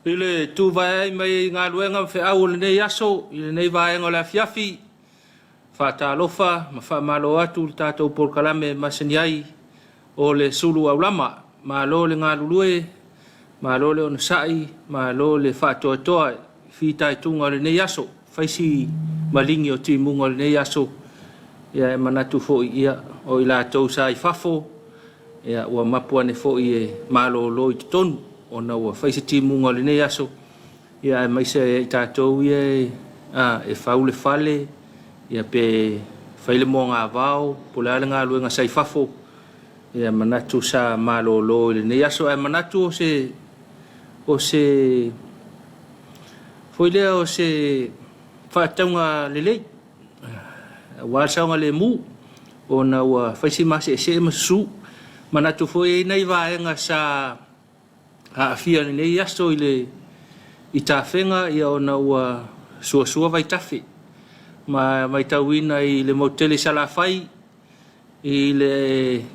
Ile tu vai mai ngā luenga fe au le nei aso, ile nei vai ngā le Afiafi, whaatalofa, ma whaamalo atu le tātou porkalame masaniai o le sulu au lama, ma lo le ngā lulue, ma lo le onasai, ma lo le whaatoatoa, whitai tunga le nei aso, whaisi malingi o timunga le nei aso, ia e manatu fo ia o i lātou sa i whafo, ia ua mapuane fo i e malo lo i tonu, o na ua whaise timunga le nei aso, ia e maise i tātou ia e whaule whale, ia pe whaile mo ngā vau, pole ale ngā luenga sa i whafo, ia manatu sa malo lo i le nei aso, e manatu o se foilea o se whaataunga lelei, wāsaunga le mu, o na ua whaisi mase e se masu, manatu foi nei vaenga sa Afia nei aso i tā whenga ia o na ua sua vai tawhi. Mai tauina i le motele salawhai, i le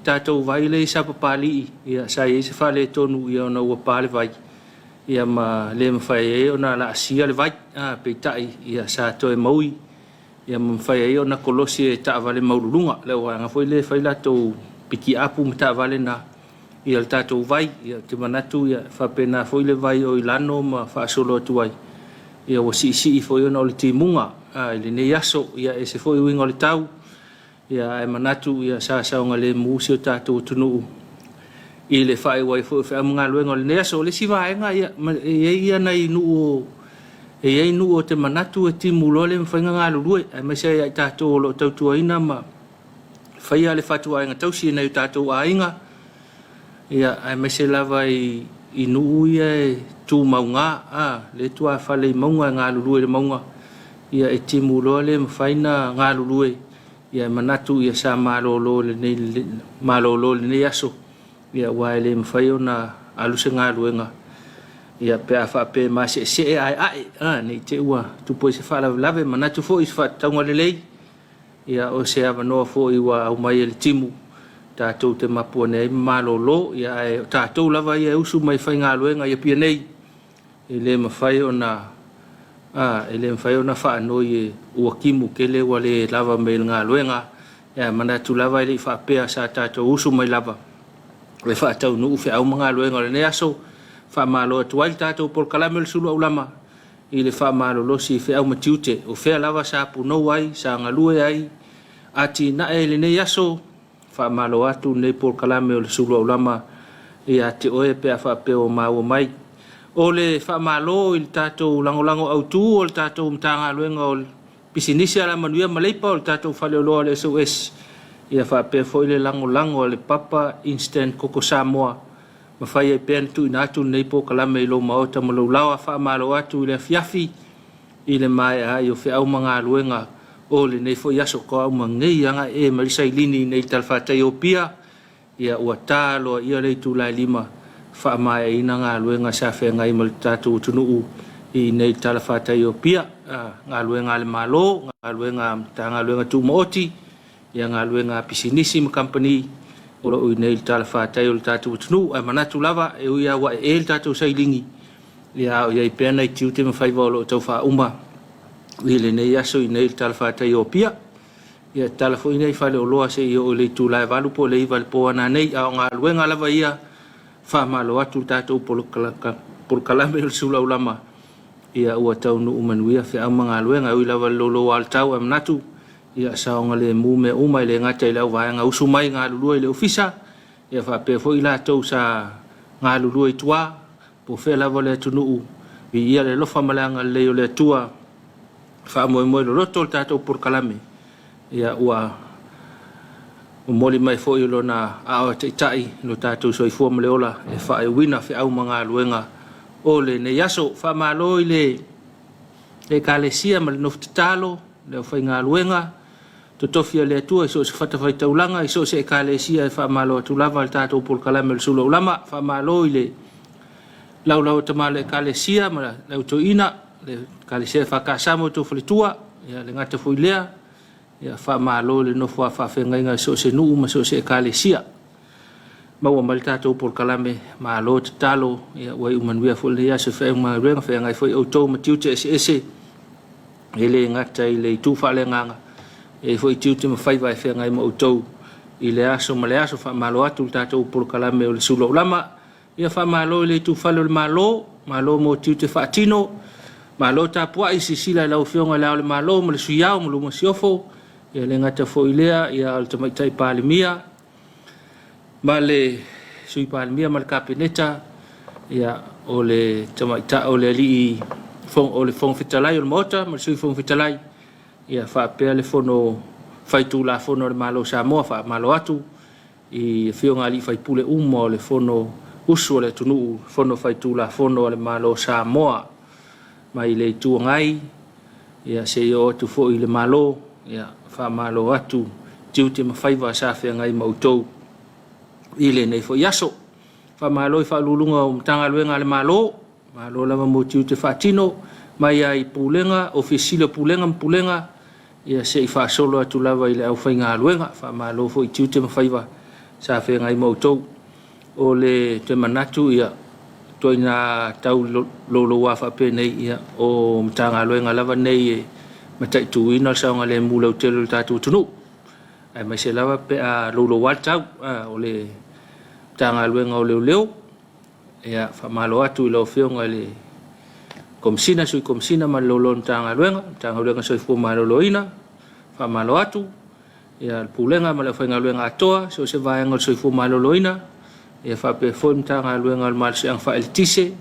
tātou vai le sa papali, ia sa i se whale tonu ia o na ua pāle vai. Ia ma le mawhai e o na la asia le vai, peitai, ia sa toe maui, ia ma mawhai e o na kolosi e ta vale maurulunga, leo anga foi le whai lato piki apu me ta vale na ia le tātou vai, ia te manatu, ia whapena foi le vai o ilano ma whaasolo atu ai. Ia wa si foi ona o le timunga, i le nei aso, ia e se foi uinga o le tau, ia e manatu, ia saonga le muusi o tātou tunu. I le whae wai foi wha mga luenga o le nei aso, le si vaenga, ia nei nuo, ei nuo te manatu e timu lo le mwhainga ngā lurue, ai mai se ia tātou o lo tautua ina ma whaia le whatua inga tausi nei tātou a inga, ia ai mai se lava i nuu ia e tū maunga, le tua whale i maunga ngā lurue le maunga, ia e timu loa le mwhaina ngā lurue, ia manatu ia sa malolo le nei aso, ia wae le mwhai o na aluse ngā luenga, ia pe a whape ma se ai, nei te ua tupo i se whalave manatu fo i se whataunga le lei, ia o se awanoa fo i wa au mai e le timu, tātou te mapua nei malolo, ia e tātou lava ia usu mai whai ngā luenga ia pia nei, e le mawhai o na whaanoi e ua kimu ke le wa le lava mai ngā luenga, ia manatu lava i le whapea sa tātou usu mai lava, le whaatau nuu whi au mga luenga le ne aso, whamalo atu ai tātou por kalame le sulu au lama, i le whamalo losi whi au matiute, o whea lava sa punou ai, sa ngalue ai, ati na e le ne aso, whamalo atu nei por kalame o le sulu au lama, i a te oe pe a whapeo mau mai. O le whamalo i le tātou langolango au tū, o le tātou mtanga luenga o le pisinisi ala manuia maleipa, o le tātou whaleoloa le SOS, i a whapeo fo i le langolango o le Papa Instant Koko Samoa, ma whai e pēn tu ina atu nei por kalame i lo maota ma lo lawa whamalo atu i le Afiafi, i le mai ai o whiau mga luenga, o le nei fo yaso ko au mangei anga e marisa ilini nei talfatai o pia ia ua talo ia le tu lai lima fa mai ina nga luenga sa fe ngai mal tatu tunu i nei talfatai o pia nga luenga le malo nga luenga tanga luenga tu moti ia nga luenga pisinisi company o nei talfatai o tatu tunu ai manatu lava e ia wa e tatu sailingi ia ia pena i tiu te mafai volo tau fa uma ile nei aso i nei talfatai o pia ia talafo i nei fale o loa se i o le tu lai valu po le i vale po ana nei a ngā luenga lava ia whamalo atu tātou por kalame o sula ulama ia ua tau nu umanuia whi au mga luenga ui lava lolo al tau am natu ia saonga le mume uma i le ngata i lau vaenga usu mai ngā lulua i le ofisa ia whapea fo i la tau sa ngā lulua i tua po whea lava le tunu i ia le lofa malanga le o le tua whaamoe lo roto o tātou por kalame. Ia ua moli mai fo i lona awa te itai no tātou soifua maleola e whae wina whi au mga luenga o le ne yaso whamalo i le kālesia ma le noftatalo le whai ngā luenga to tofia le atua i so se whatawhai taulanga i so se kālesia e whamalo atu lava le tātou por kalame le sula ulama whamalo i le lau tamale e kālesia ma le utoina le kālesia whakasamo to whalitua ia le ngata fuilea ia whamalo le nofua whawhenga inga so se nuu ma so se kālesia mau mal tatou por kalame ma lo talo ia wai umanuia fo le aso fe ma renga fe ngai foi auto matiu te ese ele ngata ile tu fa le nganga e foi tiu te mafai vai fe ngai ma auto ile aso ma le aso fa malo atu tatou por kalame o le sulo lama ia fa malo le tu fa le malo mo tiu te fa tino malo Tapuaiga sisila la ufionga la le malo mo le suiao mo lo siofo ia le ngata fo ilea ia al tamaitai palimia male sui palimia mal kapineta ia ole tamaita ole li fong ole fong fitalai o mota mal sui fong fitalai ia fa pe le fono fai tu la fono le malo Samoa fa malo atu i fionga ali fai pule umo le fono usu le tunu fono fai tu la fono le malo Samoa mai le tu ngai ia se yo tu fo i le malo ia fa malo atu tiu te mafai va sa fe ngai mautou ile nei fo yaso fa malo fa lulunga tanga luenga le malo lava mo tiu te fatino mai ai pulenga ofisile pulenga ia se fa solo atu lava ile au fainga luenga fa malo fo tiu te mafai va sa fe ngai mautou o le te manatu ia toina tau lo wa fa pe nei ia o tanga luenga lava nei matai tu ina sa nga le mula telo tatu tunu ai mai se lava pe a lo wa tau o le tanga luenga o leo ia fa malo atu lo fionga le komsina ma lo tanga luenga so fu malo loina fa malo atu ia pulenga ma le fainga luenga atoa so se vai ngol so fu malo loina ia fa pe fo tanga luenga mal se ang fa el tise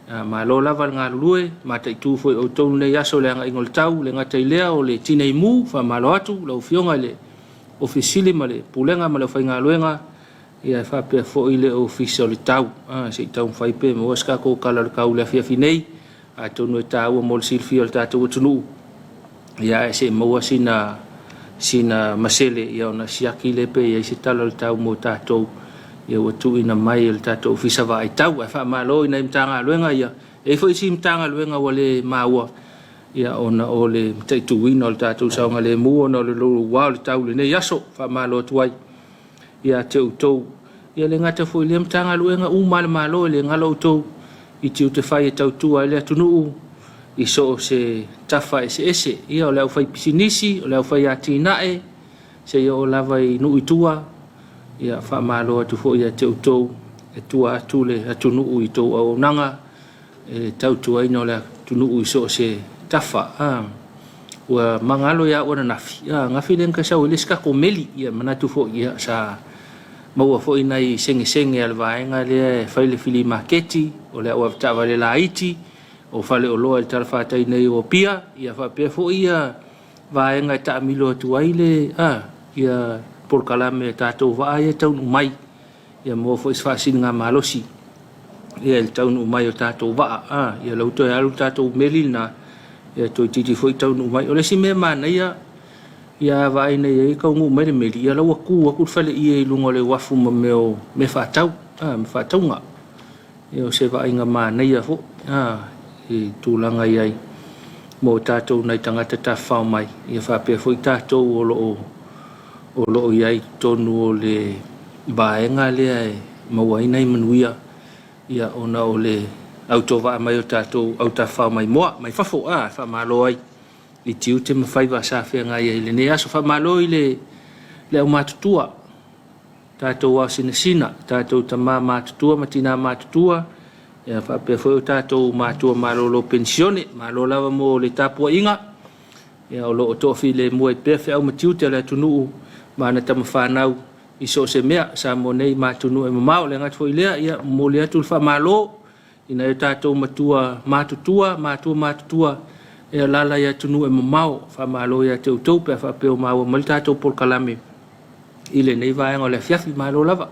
ma lo lava nga lue ma te tu fo o tonu le yaso le nga ingol tau le nga tailea o le tinei mu fa malo atu lo fionga le ofisili ma le pulenga ma le fainga luenga ia fa pe fo ile official tau se tau fai pe mo ska ko kala ka ule Afiafi nei a tonu tau mo silfi o tatu tunu ia se mo sina masele ia na siaki le pe ia se talo tau mo tatu ia watu ina mai el tatu ofisa vai tau fa malo ina imtanga luenga ia e fo isi imtanga luenga wale maua ia ona ole te tu ina el tatu sa ngale mu ona le lo wa le tau le nei yaso fa malo tuai ia te utou ia le ngata fo le mtanga luenga mal malo le ngalo utou i te te fai tau tua le tunu i so se tafa ese ia le fai pisinisi le fai atinae se ia lava i nu itua ia fa malo tu fo ia te utou e tua tule atunu i to au nanga e tau tua ino le tunu i so se tafa wa mangalo ya ona nafi ngafi len ka sa ile ska ko meli ia manatu fo ia sa mau fo ina i senge al vaenga le faile fili marketi o le o tava le laiti o fale o loa tal fata nei o pia ia fa pe fo ia vaenga ta milo tu aile ia por kalame tato va ia tau mai ia mo fo isfa singa malosi ia el tau mai o tato va ia lo to alu tato melina ia to titi fo tau mai o le si me mana ia vai nei ka ngu mai meli ia lo ku fale ia lungo le wafu me fa tau nga ia se vai nga mana ia fo i tulanga ia mo tato nai tangata ta fa mai ia fa pe fo tato o lo ia tonu le baenga le mawai nei manuia ia ona o le autova mai o tato au ta fa mai mo mai fa fo fa malo ai i tiu te mawhai wa sa whenga ia le ne aso wha malo i le au matutua tātou wa sina tātou ta mā matutua matina matutua ia wha pia whai o tātou matua malolo pensione malolawa mo le Tapuaiga ia o lo o tofi le mua i pia whi au matiu te le tunuu mana tama whanau i so se mea sa mo nei matunu e mamau le ngat fo ilea ia mo le atu wha malo ina e tātou matutua e lala ia tunu e mamau fa malo ia te utou pe fa pe o mau mal tatou por kalame ile nei vaenga o le Afiafi malo lava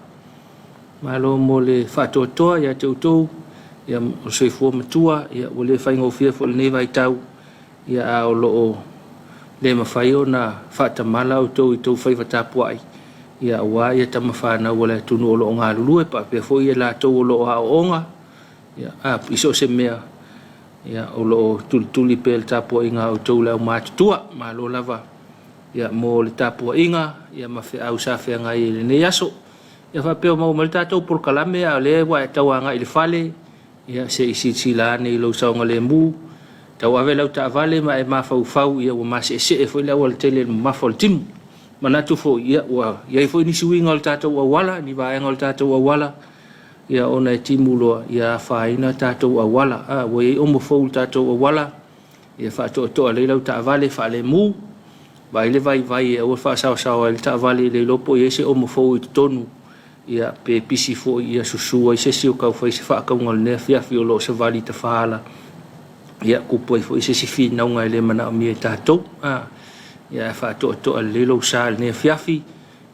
malo mo le fa totoa ia te utou ia o soifua matua ia o le fainga o fia fo le nei vai tau ia o loo le mawhai o na fa tamala o tou i tou whaiva Tapuai ia wa ia tamawhana o le tunu o loo ngā lulue pa pe fo ia la tou o loo a onga ia iso se mea ia o lo tuli pel Tapuaiga o tou lau matutua malo lava ia mo le Tapuaiga ia ma fe au sa fe ngai le ne yaso ia fa pe mau mal tatou por kalame a le wa tawanga ile fale ia se isi silane lo saunga le mu tau ave lau ta vale ma e mafau ia wa mas se foi la wal tele mafol tim manatu fo ia wa ia foi ni suinga al tatou wala ni va ngol tatou wala ia ona timulo ia faina tatou wala a wa o mo fo tatou wala ia fa to le lau ta vale fa le mu vai le vai o fa sa el ta vale le lopo ia se o mo fo tonu ia pe pisi fo ia susu ai se o ka foi se fa ka ngol ne Afiafi o lo se vali te fala ia ku poi fo se fi na nga le mana mi tatou ia fa to le lo sa ne Afiafi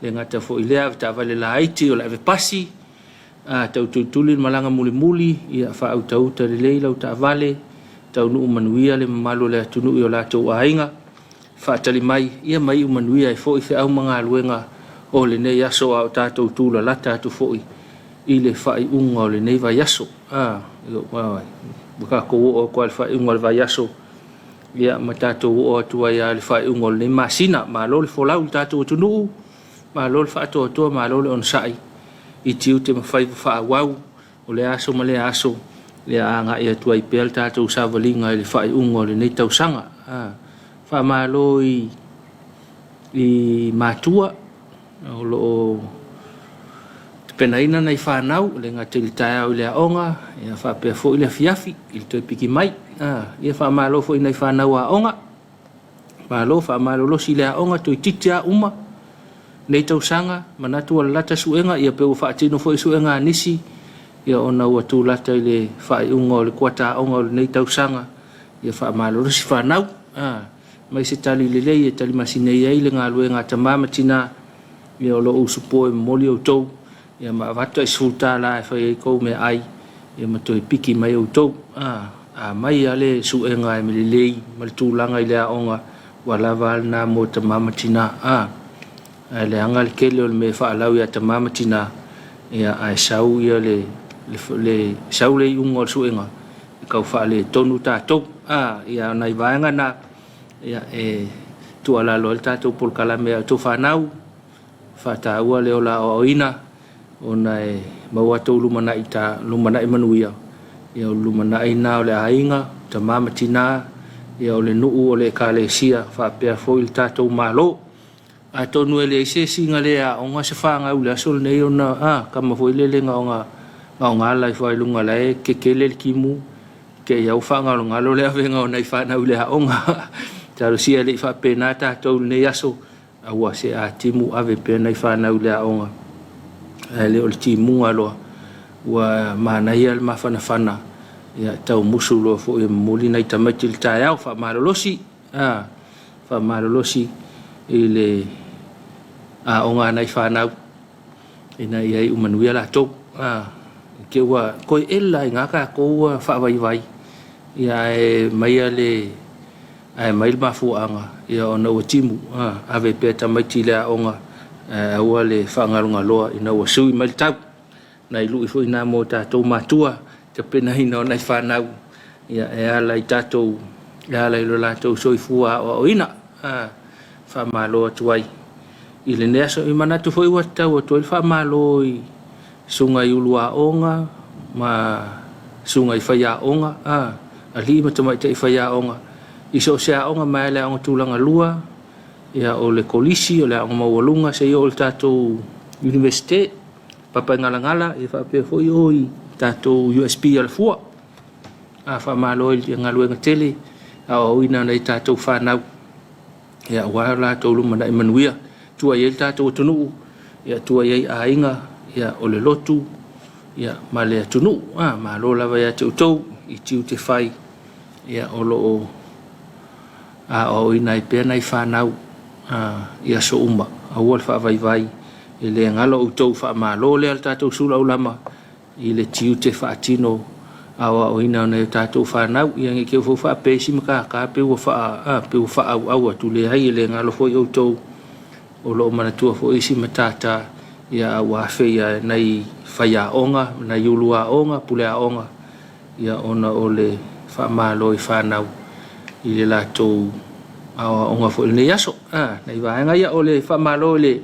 le ngata fo ile ta vale la haiti o la ve pasi tau tuli malanga muli ia fa au tau le lo ta vale tau nu manuia le malo le tunu o la to ainga fa tali mai ia mai manuia fo i au manga luenga o le nei aso au tatou tula la tatou foi i le fai unga o le nei vai aso buka ko o ko fai unga le vai aso ia matatou o tua ia le fai unga o le nei masina ma lo le folau tatou tunu ma lo le fa to ma lo le on sai i tiu te mafai fa wau o le aso ma le aso le anga ia tua i pel tatou savalinga le fai unga o le nei tausanga fa ma lo i matua o lo penaina nei whanau le ngā tili tae au le aonga ia wha pia fo i le Afiafi i le toi piki mai ia wha malo fo i nei whanau a aonga malo wha malo losi le aonga toi titi a uma nei tausanga manatu ala lata suenga ia peu wha atino fo i suenga nisi ia ona ua tu lata i le wha i unga o le kuata aonga o le nei tausanga ia wha malo losi whanau mai se tali lelei e tali masinei ai le ngā luenga tamama tina ia o lo usupo e moli o tou ia ma vato e sulta la e whai kou me ai ia ma toi piki mai o tou mai ale suenga e melelei ma le tūlanga i le aonga wa lava alna mo tamama tina le anga le kele o le me whaalau ia tamama tina ia ai sau ia le sau le iunga o suenga i kau whaale tonu tātou ia nai vaenga na ia tu ala lo tātou pol kalame au tō whanau whataua leo la o ina ona e mawatu lumana i manuia ia lumana i na o le ainga ta mama tina ia o le nuu o le kalesia whapea foil tātou malo a tonu e le se singa le a onga se whanga ule asol nei ona kama foi lele nga onga lai fai lunga lai ke kele kimu ke iau whanga lunga lo le avenga ona i whana ule a onga taru sia le whapena tātou nei aso awa se a timu ave pena i whanau le aonga le o le timu aloa ua manai al mawhanawhana ia tau musu loa fo i muli nei tamati le tae au whamarolosi whamarolosi i le aonga nei whanau ina iai umanuia la tau ke ua koe ela i ngaka koua whawaiwai ia e maia le ai mai mafuanga ia ona o timu ave pe tamaiti le aonga ua le whangalunga loa ina ua sui mai tau na ilu ifo ina mo tātou matua te pena hina o nei whanau ia e ala i tātou e ala i lo lātou soifua o ina whamaloa tuai i le neaso i manatu fo i watau o tuai whamalo i sunga i ulua aonga ma sunga i whaia aonga a li matamaita i whaia aonga iso se aonga mai le aonga tūlanga lua ia o le kolisi o le aonga maualunga se o le tātou universite papa ngala i whapea fo i oi tātou USP al fua whamalo i ngaluenga tele a o ina nei tātou whanau ia wala tātou lumana i manuia tua iei tātou tunu ia tua iei a inga ia o le lotu ia ma le tunu ma lo lava ia te utou i tiu te whai ia o lo o ina i pēna i whanau ia so uma a ua le whaavaivai i le ngalo utou whaamalo le al tātou sula ulama i le tiu te whaatino awa o ina o tātou whanau ia ngi keo fo whaapesi maka ka peu wha au atu le hai le ngalo fo i utou o lo manatua fo isi matata ia a wafeia nei whaia onga nei ulua onga pulea onga ia ona o le whaamalo i whanau i le latou onga fo nei aso nei vaenga ia o le whamalo le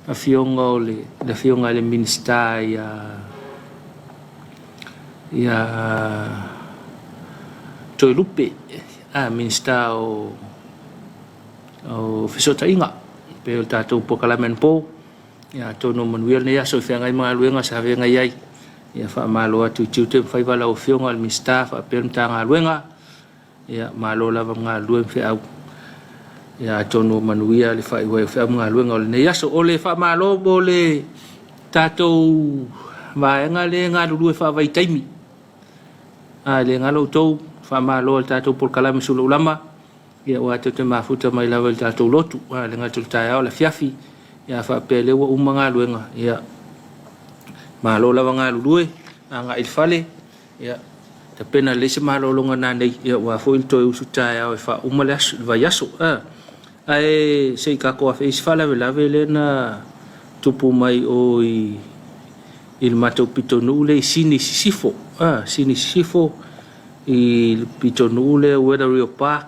Afionga o le afionga le minista ia Toilupe minista o Fisotainga pe o tātou pokalamen po ia tono manuel ne aso whengai mga luenga sa whengai ai ia whaamalo atu tiute whaiwala o whionga al minista whaapernta ngā luenga ia malo lava mga luen whiau ia tono manuia le whaiwai o whiau mga luenga o le ne aso o le whaamalo o le tātou vaenga le ngā lulue whaavai taimi le ngalo tau whaamalo le tātou polkalame sula ulama ia o atu te mafuta mai lawa le tātou lotu le ngatu le tae au le Afiafi ia whaapele wa umanga luenga ia malo lawa ngā lulue ngā ilfale ia te pena lese malo longa nā nei ia wa fo il toi usu tae au e wha umale asu vai aso ai sei kako a feis fala lave le na tupu mai o il matou pitonu le sini sifo il pitonu le Weather Park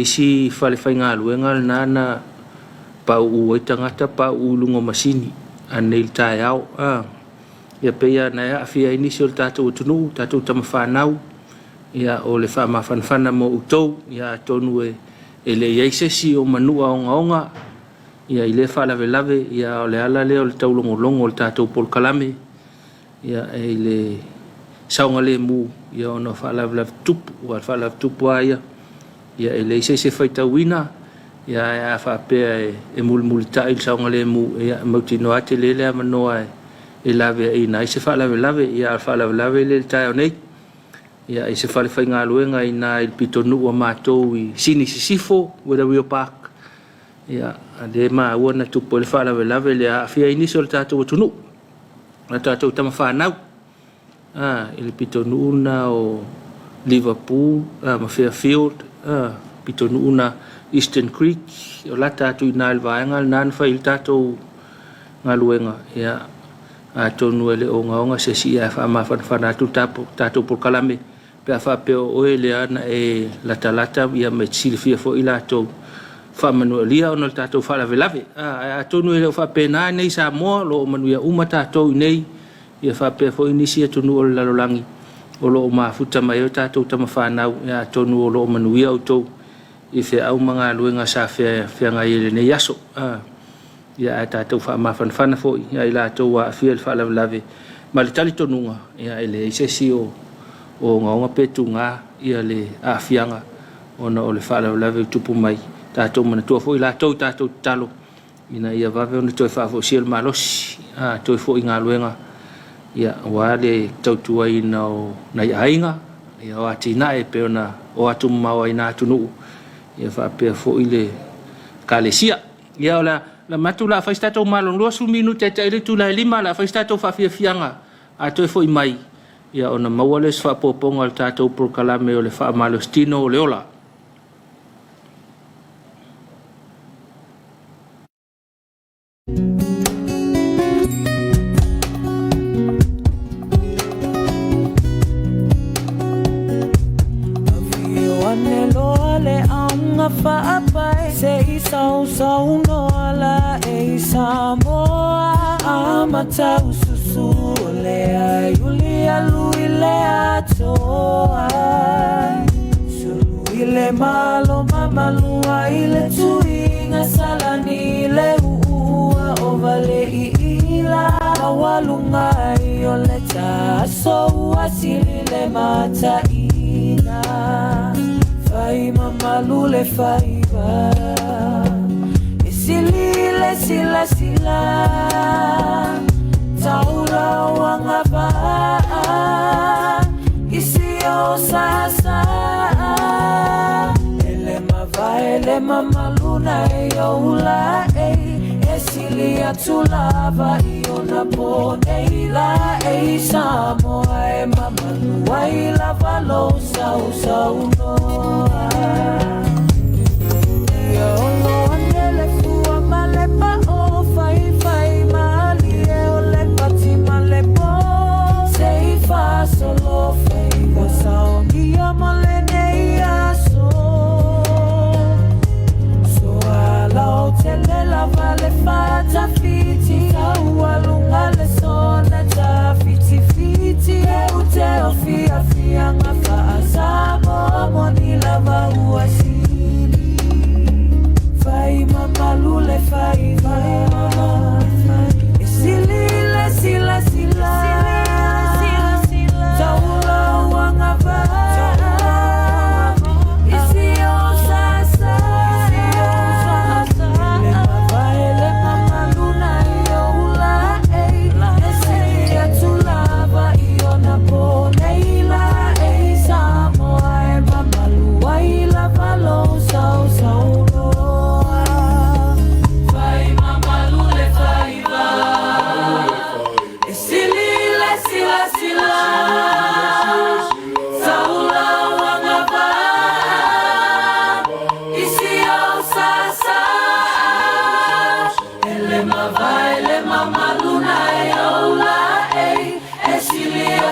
si fale fai ngā luenga nana pa u tangata pa u lungo masini anei tae au ia peia na afia initial tātou tunu tātou tamawhanau ia o le whaamawhanwhana mo utou ia tonu le iaisesi o manua onga ia i le whalawelave ia o le ala leo le taulongolongo le tātou polkalame ia le saunga le mu ia o no whalawelave tupu o whalawelave tupu ia le iaisesi whaitawina ia whapea mulmuli tai saunga le mu ia mautino ate lele amanoa lave ina se whalawelave ia whalawelave le tae o nei ia se whalewhai ngā luenga ina il pitonu o mātou i sini sisifo Weather Park ia le maa ua na tupo le whalawelave le awhia iniso le tātou tunu na tātou tamawhanau il pitonu na o Liverpool ma Fairfield pitonu na Eastern Creek o la tātou ina il vaenga nan whai il tātou ngā luenga ia tonu ele o ngaonga se si a whaamawhanwhana tātou polkalame pe a whapeo oe le ana lata ia me tsilifia fo i lātou whamanualia o na tātou whalawelave tonu ele o whapena nei Samoa lo o manuia uma tātou nei ia whapea fo inisia tonu o le lalolangi o lo o mafuta mai o tātou tamawhanau ia tonu o lo o manuia o tau i whea au mga luenga sa whea ngai ele nei aso ia tātou whaamawhanwhana fo ia i lātou a whia le whalawelave ma le tali tonunga ia ele isesi o ngaonga petu ngā ia le awhianga ona o le whalawelave tupu mai tātou manatua fo i lātou tātou talo ina ia vawe ona toi whaafo sia le malosi toi fo i ngā luenga ia wa le tautua ina o nai ainga ia o atina pe ona o atu maua ina atunu ia whapea fo i le kalesia ia o la matu la fai stato malon lo su minute te ile tu la lima la fai stato fa fianga a to foi mai ia ona mawales fa poponga al tato por kalame o le fa malostino o le ola no ala Samoa amata ususu lea yulia luilea toa sulu ile malo mamalua ile tuinga salani le uua ovale ila awalunga ioleta so asili le mata ina fai mamalule fai ba sila taura wangaba isio sasa ele mamaluna youla esilia tulava iona poneila Samoa mamalua ila valo sau noa solo fei sao dia malenia so ala tele la vale fata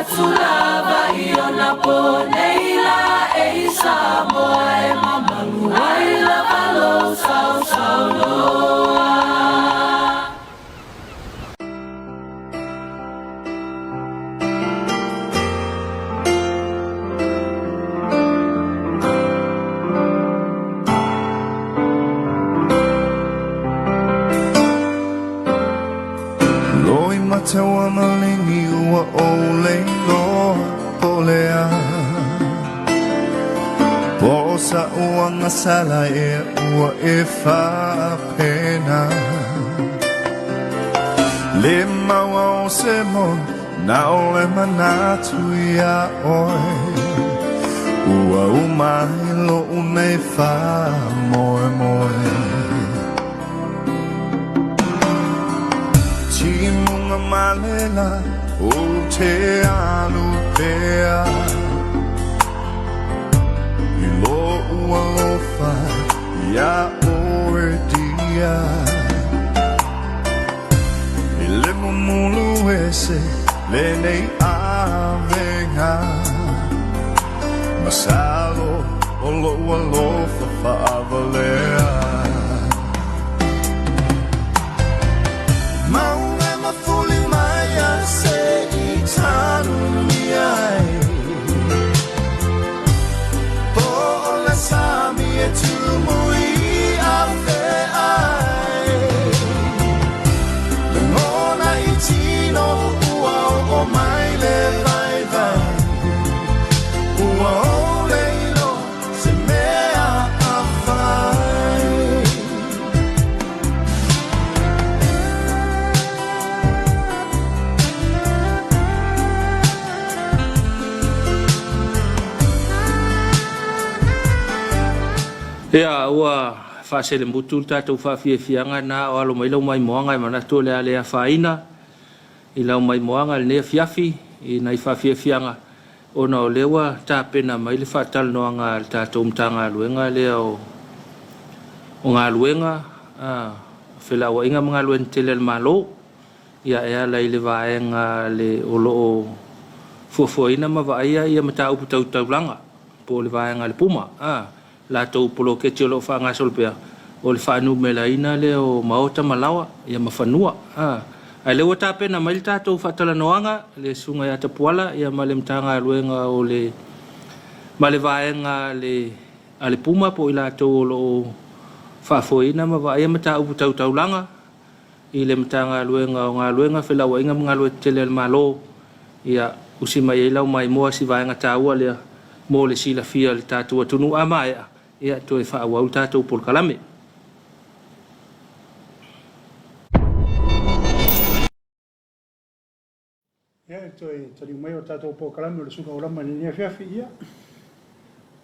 tulava iona poneila e Samoa e mamalu ai lava lo sao sao loa. Tawa malingi ua ole loa polea Posa ua ngasala e ua e whapena Le maua o se mon na ole manatu ia oe Ua umai lo unei wha moe moe Malela o te alupea I lo ua lofa ia oe dia I le mumulu ese le nei avenga Masalo o lo ua lofa whaavalea Ia ua whaasele mutu tātou whawhiawhianga nā o alo mai lau mai moanga I manatu o lea lea whaina I lau mai moanga le nea Afiafi I nai whawhiawhianga o na o lewa tāpena mai le whaatalo noa ngā tātou mtanga luenga lea o ngā luenga whila wa inga mga luen tele le malo ia ea lai le vaenga le o loo fuafuaina ma vaia ia mata upu tautaulanga po le vaenga le puma la tau polo ke te lo fa nga solpea o le fanu melaina le o maota malawa ia mafanua ai le wata pena mai tatu fatala noanga le sunga ya tapuala ia male mtanga luenga o le male vaenga le ale puma po ila tau lo fa foina ma va ia mata u tau taulanga I le mtanga luenga o nga luenga fela wa inga mga lue tele malo ia usima ia lau mai moa si vaenga taua le mo le sila fia le tatu atunu amaia ia to e fa wa tatou por kalame ia to e tari mai o tatou por kalame le suka orama ni Afiafi ia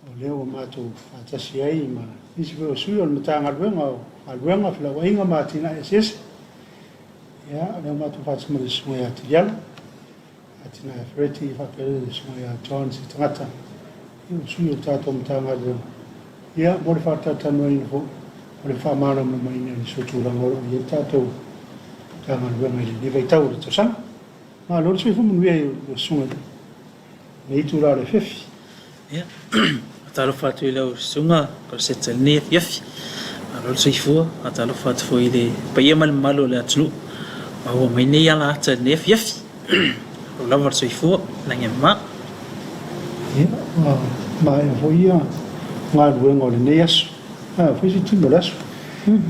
o leo matou fatasi ai ma isi o sui o matanga luenga fila wa inga matina SS ia leo matou fatasi mo le sunga ya tiala atina freti fa pele le sunga ya John si tangata i sui o tatou matanga luenga ia mo le whaatata noa ina fo mo le whaamana mo mai ina ni soturanga o ia tātou tanga luenga ili ni vai tau le tosanga ma lor sui fumu nuia I o sunga me itu la le fefi ia atalo fatu I lau sunga ko seta ne Afiafi lor sui fua atalo fatu fo I le paia mal malo le atulu ma ho mai ne ala ata ne Afiafi o lava sui fua lange ma ia ma e fo ia ngā luenga o le nei asu whesi timo le asu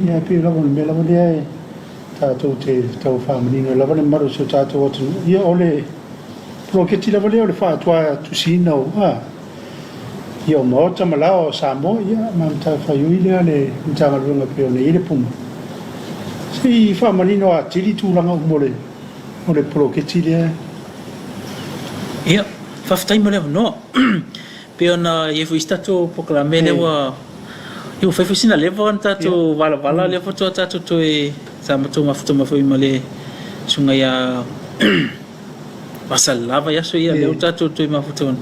ia pia lava le mea lava lea tātou te tau whamanino lava le maru so tātou atu ia o le proketi lava lea o le whaatua tusina o ia o maota malao o Samoa ia mamta whaiui lea le mtanga luenga pia o nei le puma si whamanino a tiri tūranga o le proketi lea ia whaftaima le no Peo na ye fu stato proclamé le wa yo fa fusina le von tato vala le foto tato to e samato ma foi male sunga ya basallava ya so ya le tato to ma foto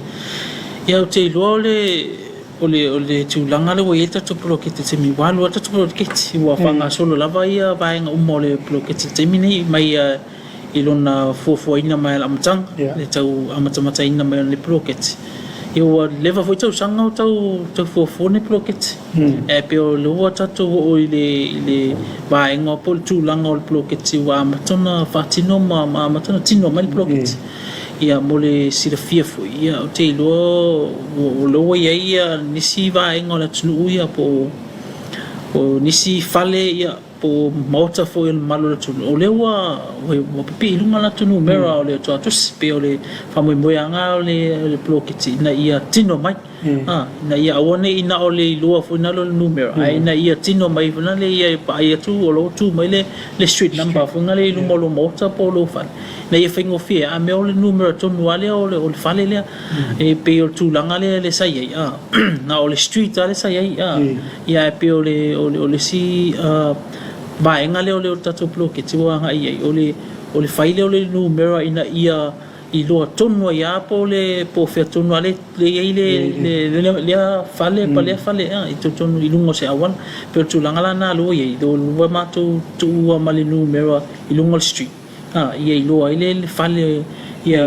ya te ole tu langa le wa tato prokete se mi walo tato prokete wa fanga solo lava ia vaenga umole prokete te mini mai ilona fuafuaina mai la matang le tau amatamataina mai le project yo leva foi tau sanga tau fuafone project e pe o lo tatu o ile vaenga pol tu langa o project wa matona fatino ma matona tino mai project ia mole sira fia foi ia o te lo ia nisi vaenga la tunu ia po o nisi fale ia po mota foi el malo tu o lewa o pipi lunga la tu numero o le tu pe o le famo moyanga o le blokiti na ia tino mai na ia one ina o le lua foi na lo numero ai na ia tino mai na le ia pa ia tu o lo tu mai le street number foi na le lumo lo mota po lo fa na ia fengo fia a me o le numero tu nuale o le fale le e pe o tu langa le sai na o le street ale sai ia pe o le si vaenga leo tatu blokiti wa nga ia o le faile o le numero ina ia i lo tonu ia po le po fe tonu ale le fale pa le fale i tonu i lungo se awan pe tu langa na lo ia do wa ma tu mali numero i lungo street ia i lo ile fale ia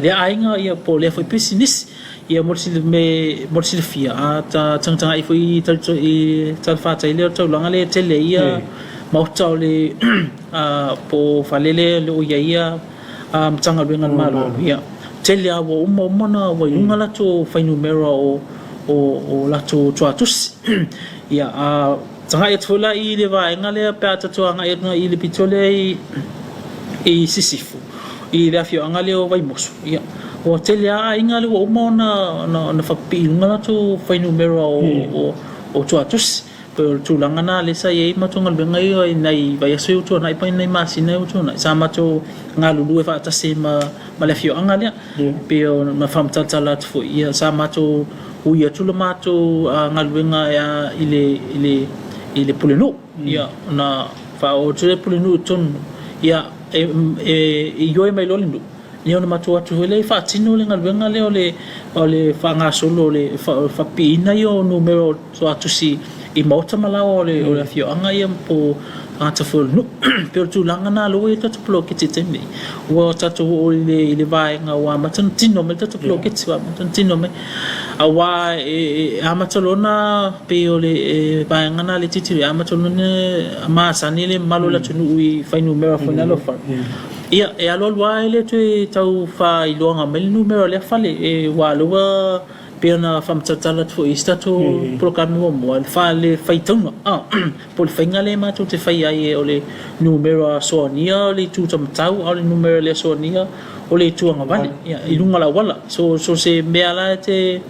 le ainga ia po le foi business ia morsi fia ta tanga i foi tal fata ile tu langa le tele ia mautau le po falele le o ia mtanga bengan malo ia tele awo umona wa yunga la to fai numero o la to tuatus ia tanga e tfola i le va ngale pa ta to nga i le pitole i sisifu i le afio ngale o vai mosu ia o tele a ingale o umona na fapi ngala to fai numero o tuatus per tulanga na le sa ye matongal benga yo nai vai so to nai pa nai masina to nai sama to ngalulu fa ta se ma le fio anga pe ma fam tala fo ia sama to uia tu ma to ngaluenga ya ile pulenu ia na fa o tu pulenu ton ia e yo mai lo lindu ni ona matua tu le fa tino le ngaluenga le ole fa nga solo le fa pina yo numero so atusi i mota malao o le fio anga ia po ata fo no per tu langa na lo e tatu blokiti temi o tatu o le vai nga wa matan tino me tatu blokiti wa matan tino me awa e amatolona pe o le vai nga na le titi amatolona ma sanile malo la tunu i fai numero fo na lo fa ia e alo wa le tu tau fa i lo nga mel numero le fale e wa lo pena fam tatala fo istato programa mo fale faitona pol fingale ma tu te fai ai ole numero sonia le tu tamtau ole numero le sonia ole tu nga vale i lunga la wala so se meala te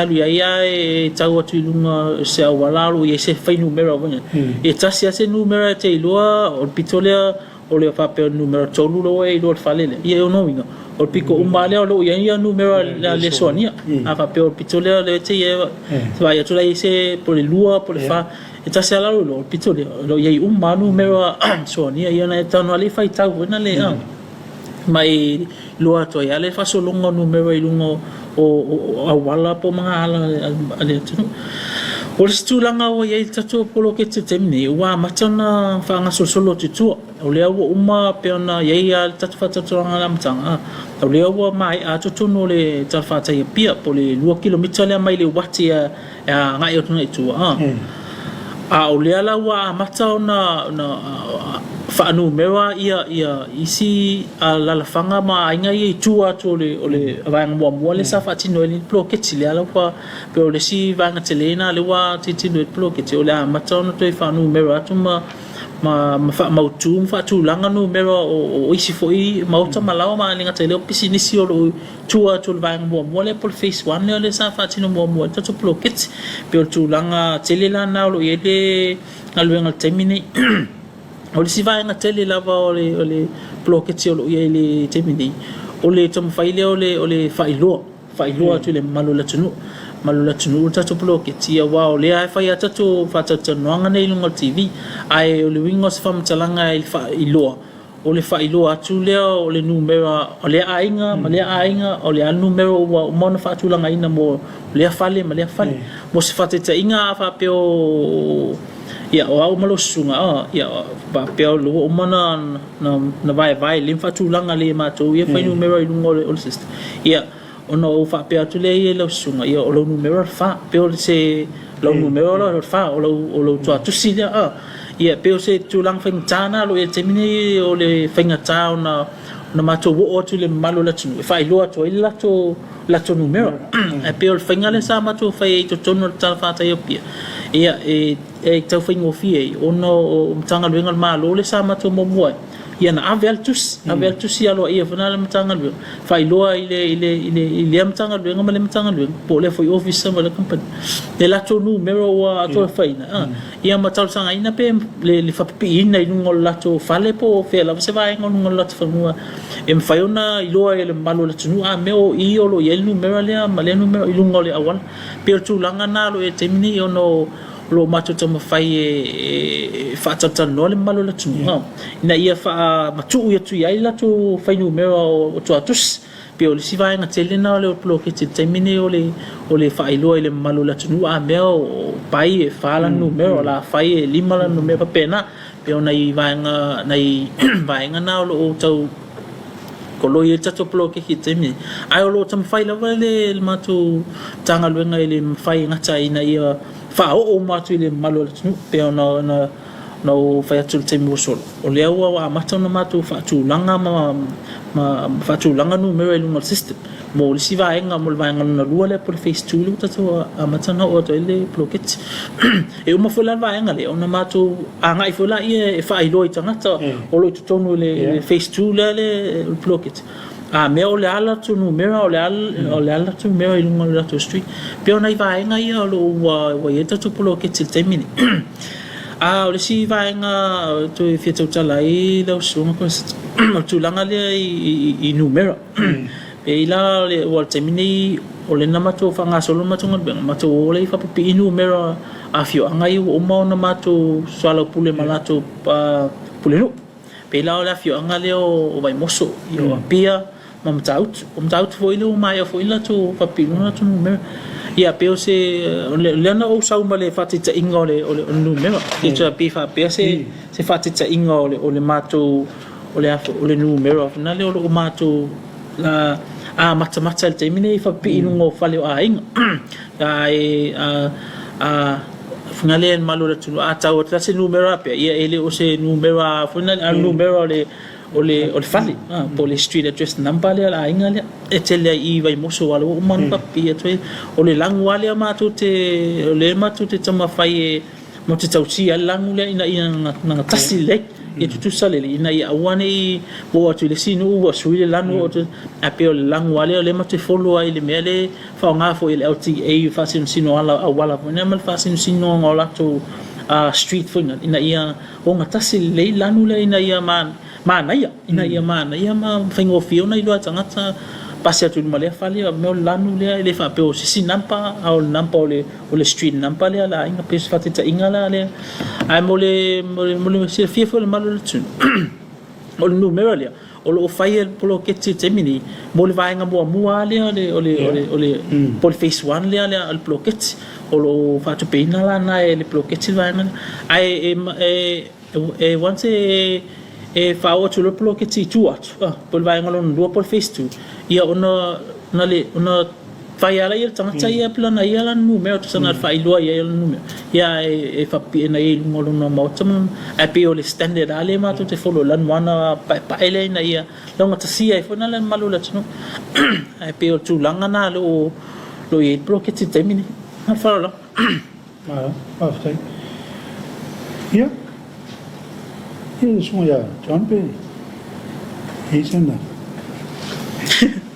alu ia e tau atu lunga se wala lo se fai numero vanya e tasia se numero te loa o pitolea ole fa pe numero tolu lo e lo fale le ia no winga o pico umale lo ia numero le sonia ava pe o pitole le te va ia tu la ise por le lua por le fa eta se la lo pitole lo ia numero sonia ia na eta no ali fai tau na le mai lo ato ia le fa so longo numero i lungo o wala po mga ala ale tu o le stulanga o ia tatu polo ke te temni wa matana fa nga solo tu o le o uma pe ona ia tatu fa tatu nga lamtanga o le o mai a tu no le tatu fa ia pia po le 2 km le mai le wati a nga i tu tu o le ala wa matana na fa numero ia isi la fanga ma inga i tua to le vang mo le sa fa tino le bloketi le ala kwa pe o le si vanga telena le wa tino bloketi o le matano to fa numero atuma ma tu fa tu langa numero o isi foi mauta malawa ma linga tele o business o tua to le vang mo le por face one le sa fa tino mo to bloketi pe o tu langa telela na lo yele alwenga termine o le si vai na tele lava o le bloketi o ia le temini o le tom faile o le failo tu le malula tunu tatu bloketi wa o le ai fai tatu fa tatu noanga nei lunga tv ai o le wingos fam talanga i fa ilo o le whailua atu lea o le numera o le ainga ma le ainga o le numero o mana whaatulanga ina mo le fale ma le fale mo se whateta inga a whapeo ia o au malo sunga ia ba peo lo o mana na vai le whaatulanga le mātou ia whai numero i lunga o le system ia ona o whapeo atu le ia lau sunga ia o lau numero wha peo le se lau numero lau wha o lau tua tusi lea ia peo se tulang whaingtana lo ia temine o le whaingata na mātou o atu le malo la tunu e whai loa to i lato numero e peo le whaingale sa mātou whai to tono le tala whata iopia ia e tau whaingofie ona o mtanga luenga le malo le sa mātou momuai ia na ave altus ia loa ia whanale mtanga luenga whai loa i le mtanga luenga ma le mtanga luenga po le foi officer ma le company le lato numero wa ato whaina ia matau sanga ina pe le whapipi ina i nungo lato whale po whela se vai ngongo lato whanua e mwhaiona i loa i le malo le tunu a meo i olo i el numero lea ma le numero i lungo le awala pe o tūlanga nā lo e temini i ono lo mato tama fai e whaatata no le malo le tunu ina ia wha matu ia tu iai lato fai numero o tua tus pe o le siwai nga tele na le o ploke te temini o le whaailoa i le malo le tunu a mea o pai e whaala numero la fai e lima la numero pena pe o nei vaenga na o tau kolo ia tato ploke ki temini ai o lo tama fai lava le matu tanga luenga i le fai ngata ina ia fa o matu le malo le tunu pe ona no fai atu te mo solo o le wa mata na matu fa tu langa ma fa tu langa no me le system mo le siva enga mo va nga lua le por face tu lu tato a mata na o to le blocket e uma fola va enga le ona matu anga I fola e fa I loi tanga o lo tu tonu le face tu le blocket a me o le ala tu numero o le ala tu numero I lunga le to street pe ona I va enga ia lo wa ia tu blocket te mini o le si vaenga tu fia tau tala I lau sunga ko tu langa le I numero pe ila le wal temini o le na mato fanga solo mato ngal mato o le fa pi numero afio angai o mo na mato swala pule malato pa pule no pe ila le afio angale o vai moso io apia mam taut foi le mai foi la tu fa pi no tu numero ia pe o se le na o sau male fa tita inga o le numero e tu pe fa pe se fa tita inga o le mato o le numero na le o mato la mata le temine fa pi no fale o ainga finale malo le tu tau tra se numero pe ia ele o se numero finale numero o le fale po le street address number le la inga le e tele I vai moso wala o man papi e o le langu wale matu te tama fai mo te tausi langu le ina na tasi le e tu sale ina ia wane bo atu le sinu o suile lanu o te ape o le langu wale le mate follow ai le mele fa nga fo ile LTA fa sino ala wala na mal fa sino ngola to street fo ina ia o nga tasi le lanu le ina ia mana ia ma fingo fio na ilo tangata pasi atu male fali me lanu le fa pe o si nampa au nampa o le street nampa le la inga pe fatita ingala le ai mole se fie fo le malo le tun o le numero le o lo fai polo ke temini mole vai nga mua le o le pol face one le al blocket o lo fa to pe na la na le blocket vai nga ai e once e fa o tu lo blocket tu pol vai nga lo do pol face tu ia ona fai ala ia tanga ia plana ia la numero tu sana fai loa ia la numero ia e fa pi na ia ngolo no mo tam a pe o le standard ale ma tu te follow lan wana pa ele na ia longa tasia e fona lan malula tno a pe o tu langa na lo ia blocket te mini ha fa la after ia so ya John pe isena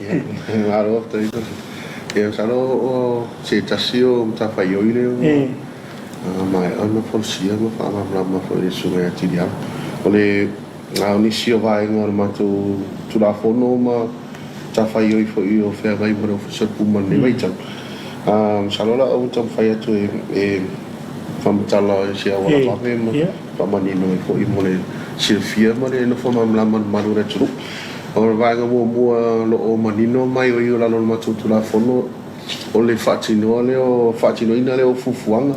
Ngaro tai to. E salo o se tasio mta fa yo ile o. Mai ana polisia no fa ma fo isso é tidia. Ole na unisio vai ngor ma tu la fono ma ta fa yo fo yo fe vai pro professor puma ne vai tam. Salo la o tam fa ya tu e fam tala sia wala pa me pa mani no fo I mole silafia ma le no fa mamlama malu re tulu o vaenga mua lo o manino mai o io la lo matutu la fono o le fatino le o fatino ina le o fufuanga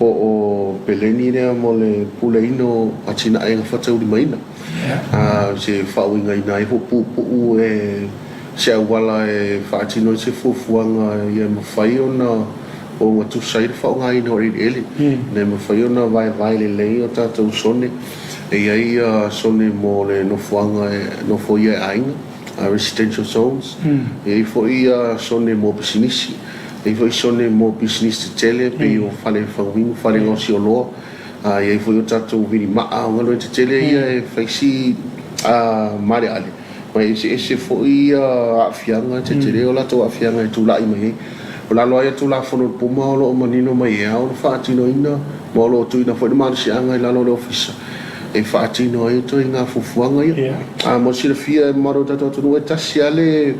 o peleni le mo le puleino a china e fata uri maina se fauinga ina e pu e se wala e fatino se fufuanga ia mafai ona o ngatu sai fa nga ina ori ele ne mafai ona vai le o tata sone e ai sone mo le no fuanga no foia ainga residential zones e foi sone mo business e foi sone mo business tele pe o fale fawing fale no si olo e foi o tato vini ma o no tele e faisi mare ale mas esse foi afianga tele o la to afianga tu la mai o la loia tu la fono puma o manino mai o fatino ina mo lo tu ina foi mar si anga la lo office e fatino e to ina fufuanga ia mo si fia maro tato tu no tasiale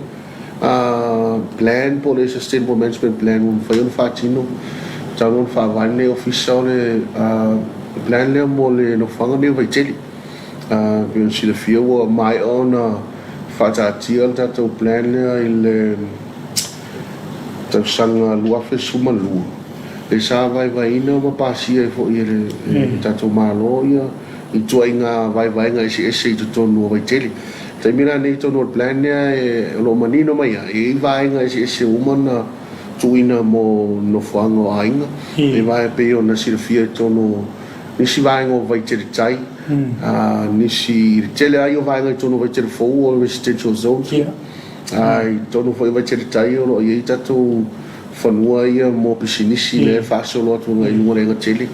plan por esse sustainable management plan foi um fatino já não faz nem oficial plan le mo le no fanga ne vai tele eu se fia o my own fatatia tato plan le il ta sanga lua fe suma lua e sa vai ina ma pasia e fo ele tato malo ia i tuainga vai nga ese to no vai tele te mira nei to no plan e lo manino mai e vai nga ese umana tuina mo no fango ainga e vai pe ona silfia to no nisi vai ngo vai tele tai nisi tele ai vai nga to no vai tele fo o residential zones ai to no vai tele tai o e tato fanua ia mo pisinisi le fa solo to ngai mo renga tele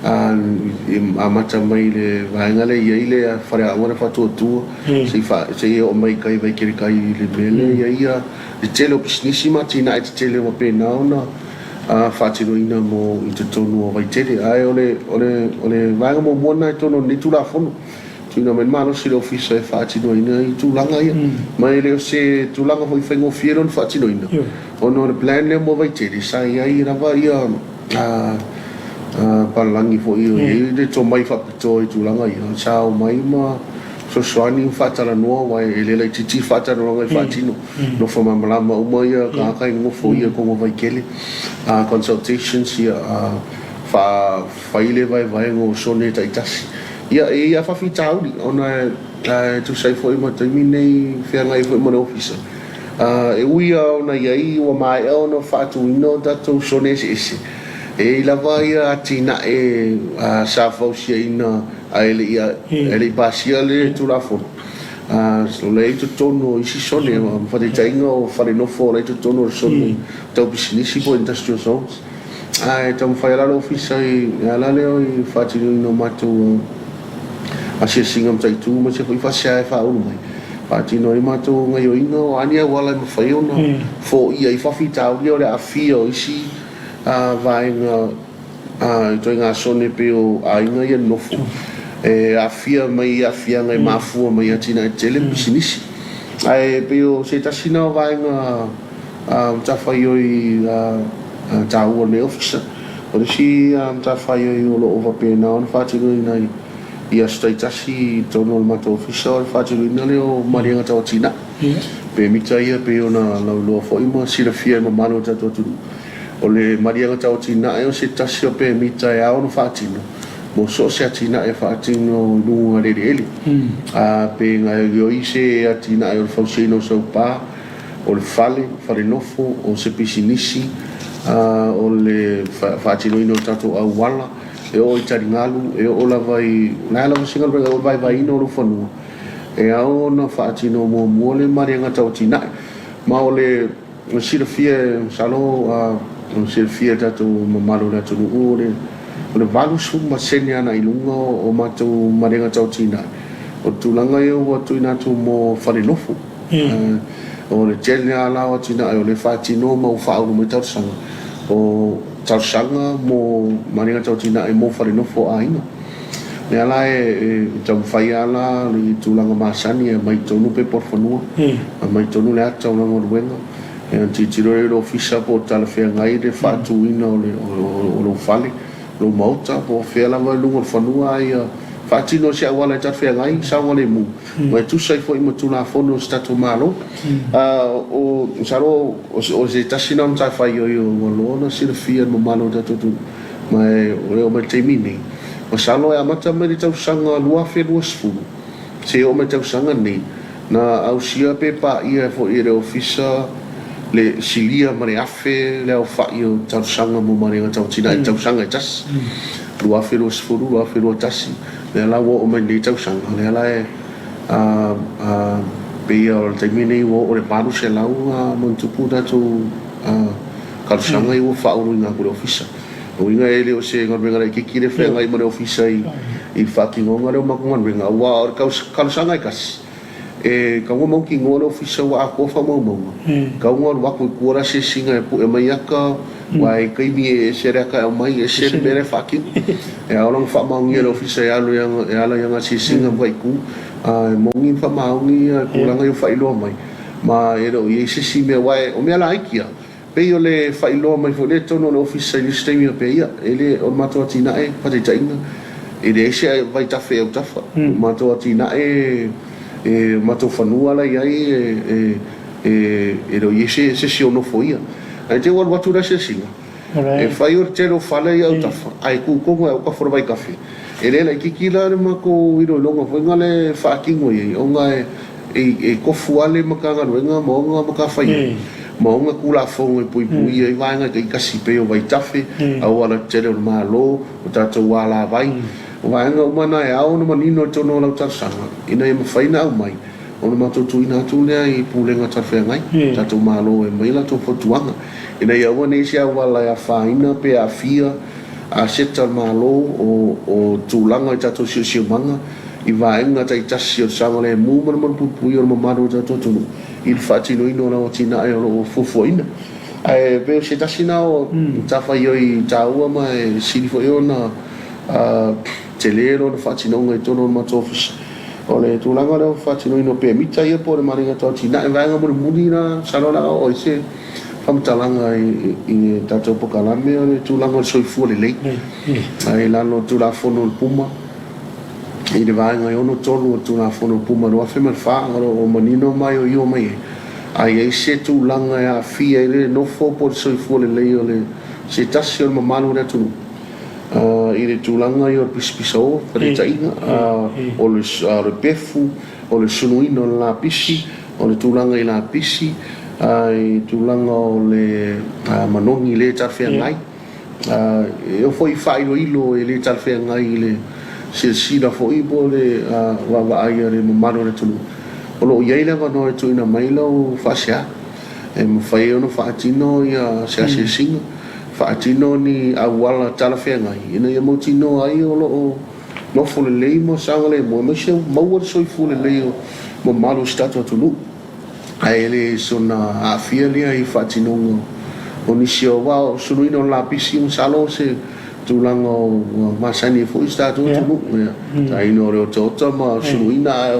amata mai le vaenga le ile fare agora fatu tu se o mai kai vai kiri kai le bele ia de tele pisnissima tina et tele o pe nauna fatino ina mo intonu vai tele ai ole vaenga mo bona tono ni tu la fono tina men mano si le office fatino ina i tu langa ia mai le se tu langa foi fengo fiero fatino ina ono plan le mo vai tele sai ai rava ia palangi fo io e to mai fa to i tulanga ia sao mai ma so swani fatala no wa ele le titi fatala no ngai fatino no fa mamala ma uma ia ka kai ngo fo ia ko vai kele consultations ia fa ile vai ngo sone tai tasi ia fa fitauli ona to sai fo i mo termine fe ngai fo mo office e uia ona ia o mai ona fatu no dato sone ese e la vai a tina e sa fausia ina a ele pasia le tu la fo so le tu tono isi sone fa de taingo fa de no fo le tu tono sone to business po industrial zones tam fa la office e ala le o fa ti no mato a se singam tai tu ma se fa sia fa u mai fa ti no mato ngai o ino ania wala mo fa yo no fo ia fa fita o le afio isi vai nga to nga sone pe o ainga ia nofu afia ngai mafu mai atina tele business ai pe o se tasina vai nga ta fa yo i ta o le office o si ta fa yo i lo over pe na on fa ti nga ia staitasi to no mato official fa ti nga le o maringa ta o tina pe mita ia pe ona lo fo ima si le fia no mano ta to o le marianga tau tina e o se tasi o pe mita e ao no whaatino mo so se atina e whaatino nunga re ele pe ngai o ise atina e o whausino sau pā o le whare nofo o se pisinisi o le whaatino ino tato au wala e o i taringalu e o la vai nai la singal o vai ino lo whanua e ao na whaatino mo le marianga tau tina ma o le sirafia salo se fia tato mamalo na tu ore o le valu suma senya na ilunga o mato marenga tau tina o tulanga eu o tu ina tu mo fare nofo o le tele ala o tina o le fatino mo fa o mo tau sanga o tau sanga mo marenga tau tina e mo fare nofo ainga me ala e tau fai ala le tulanga masani e mai tonu pe porfonua mai tonu le ata o na morwenga e titiro e lo fisa po tala fea ngai de fatu ina o lo fale lo mauta po fea lava lungo fanua ia Fatino sia wala tar fe ngai sa wale mu mai tu sai foi mo tu na fono stato malo o saro o se tasina mta fa yo lo no si fia mo malo da tu mai o me temini o salo e amata me tau sanga lua fe lua sfu se o me tau sanga ni na au sia pe pa ia fo ire ofisa le silia mare afe le o fa yo tau sanga mo mare tau tina tau sanga tas lua fe lua sfu lua fe lua tasi le la wo o me ni tau sanga le la e pe o te mini wo o le paru se lau mo tupu da tu kal sanga i wo fa o nga ku ofisa o inga ele o se ngor benga ki ki le fe ngai mo ofisa i fa ki ngo ngare ma ko benga wa o kal sanga kas e ka ngo mo ki ngo ofisa wa ko fa mo mo ka ngo wa ko ku ra se singa pu e mai aka wai kai mi e se ra ka mai e se bere fa ki e a long fa ma ngi ofisa ya lo yang si singa vai ku mo ngi fa ma ngi ku la ngai fa ilo mai ma e ro ye se si me wai o me la ikia pe yo le fa ilo mai fo le tono no office ni stemi pe ia ele o mato tina e pa te tainga e de se vai ta fe o ta fa mato tina e mato fanua la ia e ro ye se si ono fo ia ai te wa watu da se singa e fa yo te ro fa le ia o ta fa ai ku ko o ka for vai cafe ele la kikila ma ko iro longa fo ngale fa kingo ye o nga e ko fuale ma ka nga mo nga ma ka fa ia mo nga kula fongo e pui e vanga ke kasi pe o vai tafe au ala tere o malo o tato wala vai vanga o mana e au no manino tono la tarsanga ina e mafaina au mai o no mato tu ina tu le i pulenga tafe ngai tato malo e mai la to fotuanga ina ia wana isia wala ya faina pe a fia a seta malo o tulanga i tato sio manga i vaenga tai tasi o sanga le mu mana pupui o mamaro tato tonu il fatino ino na o tina e o fufuina ai pe se tasina o tafa yo i taua ma e sili fo yo na telero no fatino ngai tono ma tofis o le tulanga le fatino ino pe mita ia por maringa to tina e vanga mo mudina salona o se famtalanga i tato pokalame o le tulanga so fu le lei ai la no tula fono puma i le vanga i ono tolu o tuna fono puma roa fe malfa o manino mai o io mai ai e se tu langa e a fia i le no fo por so i fuole lei o le se tasi o le mamanu na tunu i le tu langa i o pispisa o pare tainga o le pefu o le sunuino o la pisi o le tu langa i la pisi ai tu langa o le manongi le tarfea ngai e o foi fai lo ilo e le tarfea ngai i le si la fo i le wa ai re mamano le tulu o lo ia le no tu ina mai lo fasia e mo fai ono fatino ia se singa fatino ni awala tala fe ngai ina ia mo tino ai o lo no fo le mo sangale mo me se mo so i fu le mo malo stato tulu ai le sona Afiafi ai fatino o ni si o wa so no la pisi un salo se tulango masani fo sta tu ai no re o ma suina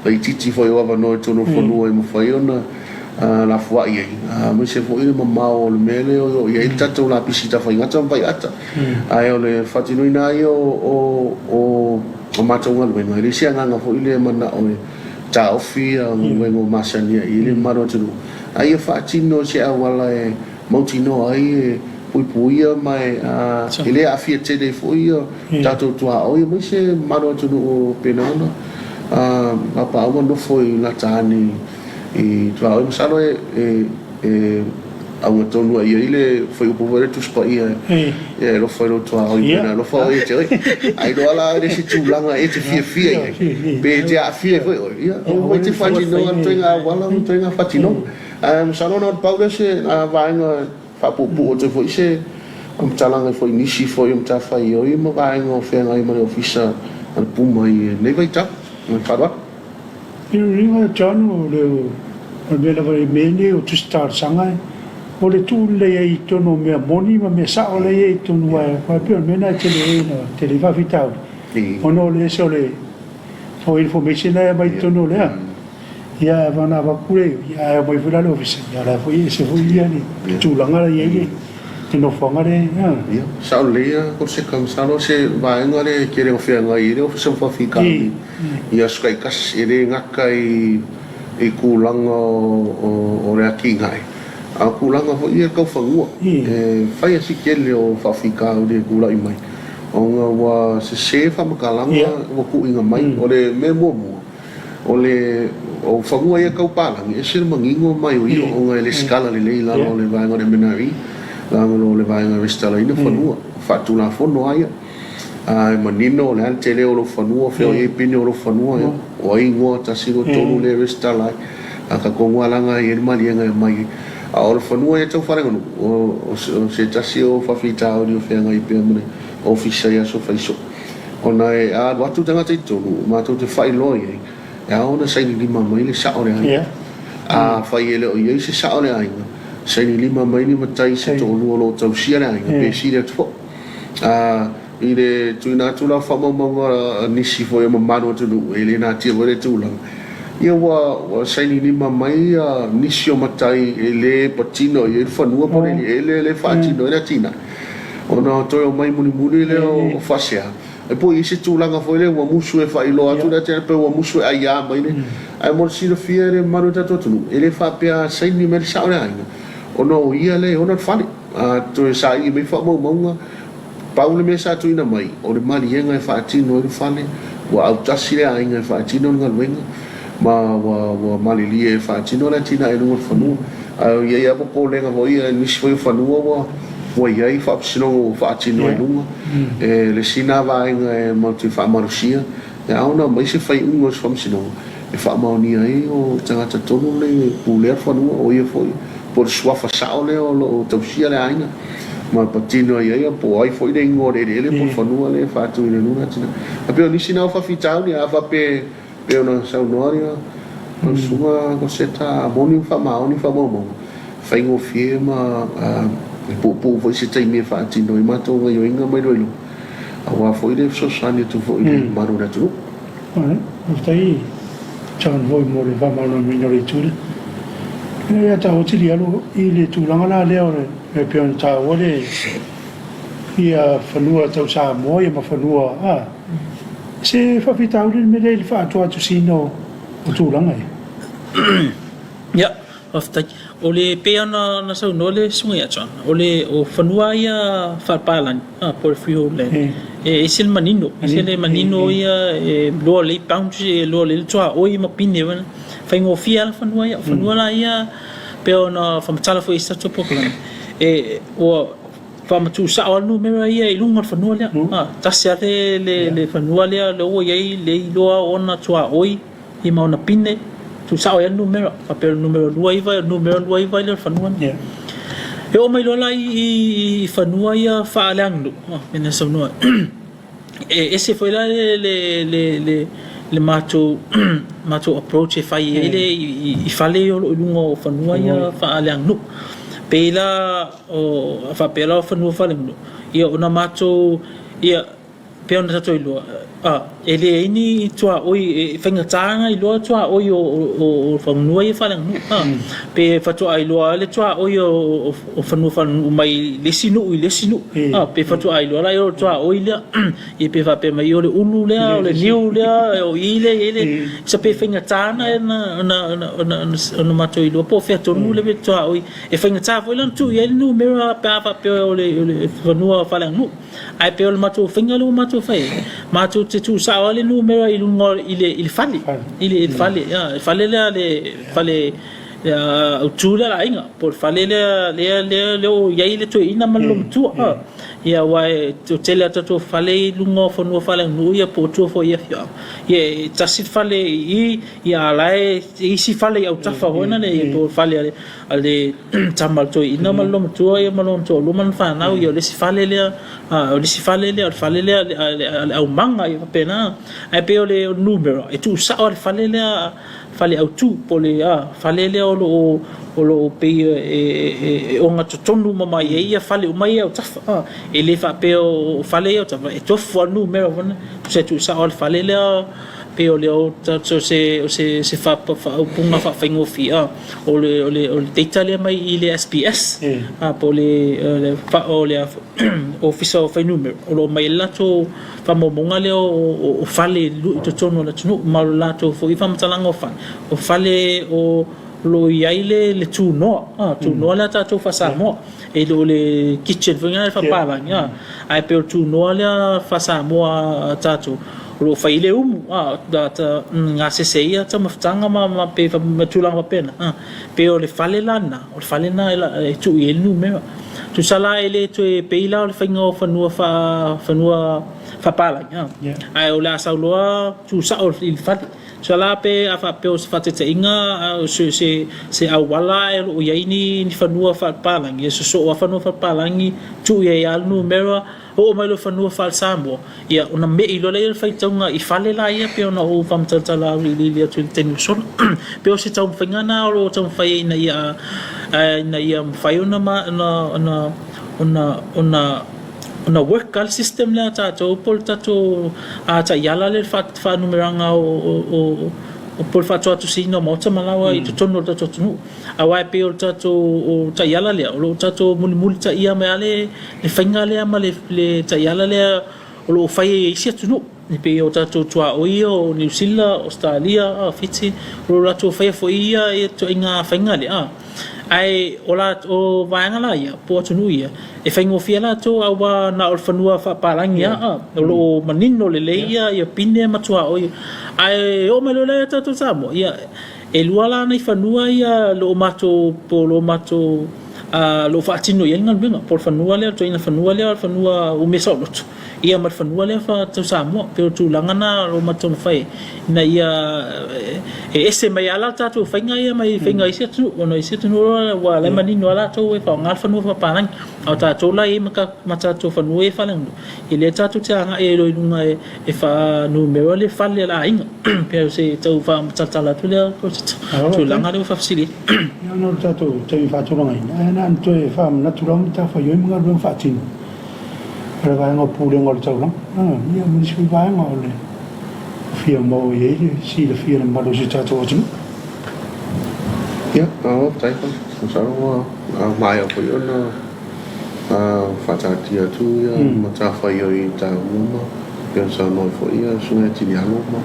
ai titi fo yo no to no fo no mo fo yo na la fo ai mo se fo ile ma o le mele o ia tato la pisita fo ngata vai ata ai o le fatino ina yo o mato ngal we no ile sia nga fo ile mana o ta ofia ngo masani ile maro tu ai fatino se awala e montino ai puia mai ele afia te de foi tato tua o me se maro tu o penona papa o no foi na tani e tua o salo a un tono aí ele foi o povo de tus país lo foi o tua o pena lo foi te ai do ala de se tu langa e te fia be te afia foi o te fatino antenga wala antenga fatino salo no paulo se vai fa pupu o te foi se talanga foi nisi foi tafa io I mo vai ngo fe ngai mo ofisa al puma I nei vai ta non fa I ringa tonu o le vai meni o tu star sanga o le tu le I tono me moni ma me sa o le I tono wa fa pe mena te le no te le va vitao ono le so le o information e mai tono le ia vana va kule ia mai fula lo ofisa ia la foi se foi ia ni tu langa ia tino fonga le ia sa le ko se kam sa no se vai ngale kere o fia ngai le o se fa fika ia skai kas ere ngakai e kulanga o re aki ngai a kulanga ho ia ka fangua e fai asi kele o fa fika o le kula i mai o nga wa se fa makalanga o ku inga mai o le me mo o le o fangua ia ka palangi e se mangingo mai o o nga le skala le leila o le vai ngore menari la lo le vai ngore stala ina fanua fa tu la fono ai ai manino le ante le o fanua fe o e pini o fanua o ai ngo ta sigo tolu le stala aka ko ngwalanga i mali nga mai a o fanua e tau fara no o se ta si o fa fita o dio fe nga i pe mane ofisa ya so faiso ona e a watu tanga te tolu ma to te fai loi e a ona sai ni mama ile sa o le ai a fai ele o ye se sa o le ai sai ni mama ni matai se tolu o lo tau sia le ai pe si le to a ile tuina tula fa mama nisi fo e mama no tu ele na ti o le tula ia wa sai ni mama ia nisi o matai ele patino e fanua po ele fatino e tina ona to o mai muni le o fasia e poi se tu langa foi le o musu e fai lo atu da te pe o musu ai ya mai ne ai mo si le fiere maru ta tu ele fa pe sai ni mer sa ora ona o ia le ona fali a to sai me fa mo Paulo me sa tu ina mai o le mali nga e fa tino le fale wa au tasile ai nga fa tino nga wenga ma wa mali li e fa tino la tina e no fanu a ia po le nga voi ni foi fanu wa ia i fa sino fa tino e lunga e le sina va nga e mo tu fa marusia e ona mai se fai un fa sino e fa ma ni ai o tanga ta tonu le puler fanu o ia foi por sua fa sao le o tausia le ainga ma patino ia po ai foi de ngore ele por fanua le fatu ile luna tina ape o nisi na fa fitau ni ava pe ona saunoria no suma ko seta boni fa ma oni fa mo fa ngo firma po foi se tai me fa tino i mato yo inga mai do ilu awa foi de so sani tu foi maru na tu stai chan voi mo le va ma no minori tu e ta o tiri alo ile tu langa le ore e pion ta ore ia fanua tau sa mo ia ma fanua se fa fita uri me le fa tu sino o tu langa ya ofta ole peana na sa no le sunga ya chan ole o fanua ia fa palan por frio le e sil manino ia e lo le pounds lo le tua o i ma pine wana fa ngo fia fanua la ia peona fa matala fo isa to poklan e o fa matu sa o no me ia i lunga fanua le tasia le fanua le o ia le lo ona tua oi i ma ona pine tu sa o numero fa per numero 2 vai le fanua e o mai lo la i fanua ia fa lang mena so no e ese foi la le mato approach e fai ele i fale o lungo fanua ia fa lang no pela o fa pela fanua fa lang no ia ona mato ia pe ona tato i loa ele ini tua oi fenga tanga i loa tua oi o fanua ia fa lang no pe fatu ai loa le tua oi o fanua fa mai lesinu pe fatu ai loa la o tua oi le e pe va pe mai o le ulu le o le niu le o ile sa pe fenga tanga na mato i loa po fe tonu le tua oi e fenga tanga foi lan tu ia no mera pa pe o le fanua fa lang no ai pe o mato fenga lo mato fai mato te tu sa ole numero il lungo il fale utula la inga por fale le o ia ile to ina malum tu ia wai to tele to fale lungo fo no fale no ia po tu fo ia ia tasit fale ia lai si fale au tafa hona le po fale ale tamal to ina malum tu ia malum to lu man fa na ia le si fale le au manga ia pena ai pe le numero e tu sa or fale au tu pole fale le o lo pe o nga tonu mama ia fale o mai au tafa ele fa pe o fale au tafa e to fo numero se tu sa or fale le pe o le o tato se fa punga fa faingo fia o le data le mai i le SPS po le fa o le officer of number o lo mai lato fa momonga le o fale lu to tono la tunu ma lato fo i fa mtalanga o fale o lo iaile le tu no la tato fa Samoa e lo le kitchen vinga fa pala ya ai pe tu no la fa Samoa tato lo faile da nga se seia ta maftanga ma pe fa matulanga pena pe o le fale lana o fale na e tu e nu me tu sala ele tu e peila o fainga fanua fa pala ya ai o la sauloa tu sa o il fale sala pe afa pe o fa te inga se awala e o yaini ni fanua fa pala ye so fanua fa pala ngi tu e al numero o mai lo fanua fa Samoa ia una me i lo le fai tonga i fale la ia pe ona o fam tala li tu tenu so pe o se tau fingana o tau fai na ia fai ona ona work system la tato pol tato ta yala le fa numeranga o pol fa tu sino mo ta malawa i tono tato tunu awai pe o tato o ta yala le o tato muli ta ia me ale le fainga le ama le ta yala le o lo fai sia tunu ni pe o tato tua o io New Zealand Australia fiti o tato fai fo ia e to inga fainga le ai o vaanga la ia po tunu ia e faingo fia la to awa na olfanua fa palangi lo manino le leia ia pine matua o ai o melo le tato Samoa ia e luala na fanua ia lo mato lo fatino ia ngal benga por fanua le to ina fanua o mesolot ia mar fanua le fa to Samoa pe tu langana lo mato fai na ia ese mai ala tato fainga ia mai fainga isia tu ono isia tu wa le manino ala to e fa ngal fanua fa palang au tato la e mata to fanua e falang ile tato tanga e lo lunga e fa numero le falle la inga pe se to fa tala tu le ko tu langa le fa fasili ya no tato te fa to langa ina an to e fa natural ta fa yo mga lo fa tin pero va ngo pule ngo to lang ia mo si va ngo le fia mo ye si le fia mo lo si tato tu ya tai ko sa ro mai ko yo no fatati tu ya mata fa yo i ta uma yo sa no fo ia su ne ti ya no ma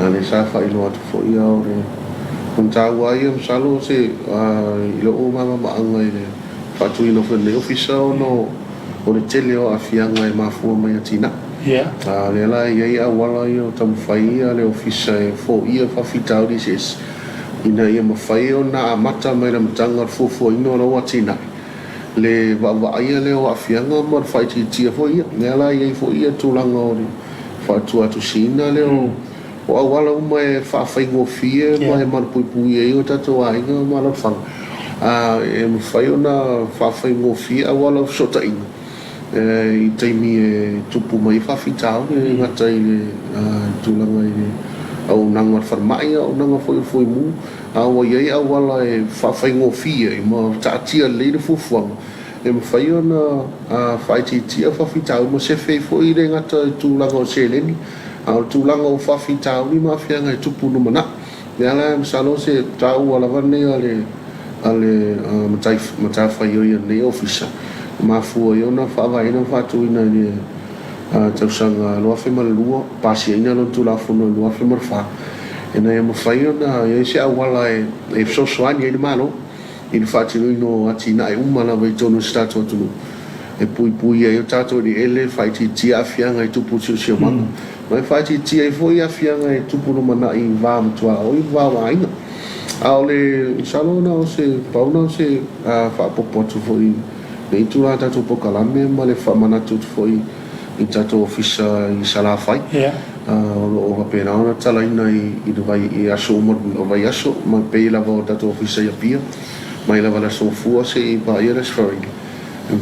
ale sa fa i no fo ia ore con ta wa yo sa lo se i lo uma ma ngai le fa tu i no fo le official no o le tele o afianga e mafu mai atina le la ia wala yo tam fa ia le official fo ia fa fitau di ses ina ia ma fa ia na mata mai le mtanga fo ino no atina le va ia le o afianga mo fa ti fo ia le la ia fo ia tu langa o fa tu atu sina le o wala uma e fa ingo fie mai mar pui e o tato ai nga mala fa e mo fa na fa ingo fie a wala sota ingo i taimi e tupu mai fa fitau e ngata i tu langa i au nanga farmai au nanga foi mu au ia au wala e fa ingo fie e mo tatia le fu e mo fa na fa tia fa fitau mo se fe foi le ngata tu langa o seleni au tu langa o fa fitau ni ma fianga e tupu no mana ya la salo se tau wala vane ale matai fa yo ne ofisa ma fu yo na fa vai na fa tu ina ni tau sanga lo fa malua pasi ina lo tu la fu no lo fa mar fa ina ya mo fa yo na ya se wala e so swani e malo in fa tu no atina e uma na vai tonu stato tu e pui e tato di ele fa ti afianga e tupu tu se ma mai fa ti e foi afianga e tupu no mana i va mtua o i va wa ina au le salona o se pauna se fa popo tu foi le tu la tato pokalame ma le fa mana tu foi i tato ofisa i sala fai o pena ona tala ina i vai i aso mo o vai aso ma pe la va tato ofisa ia pia mai la va so fu se i pa ia resfari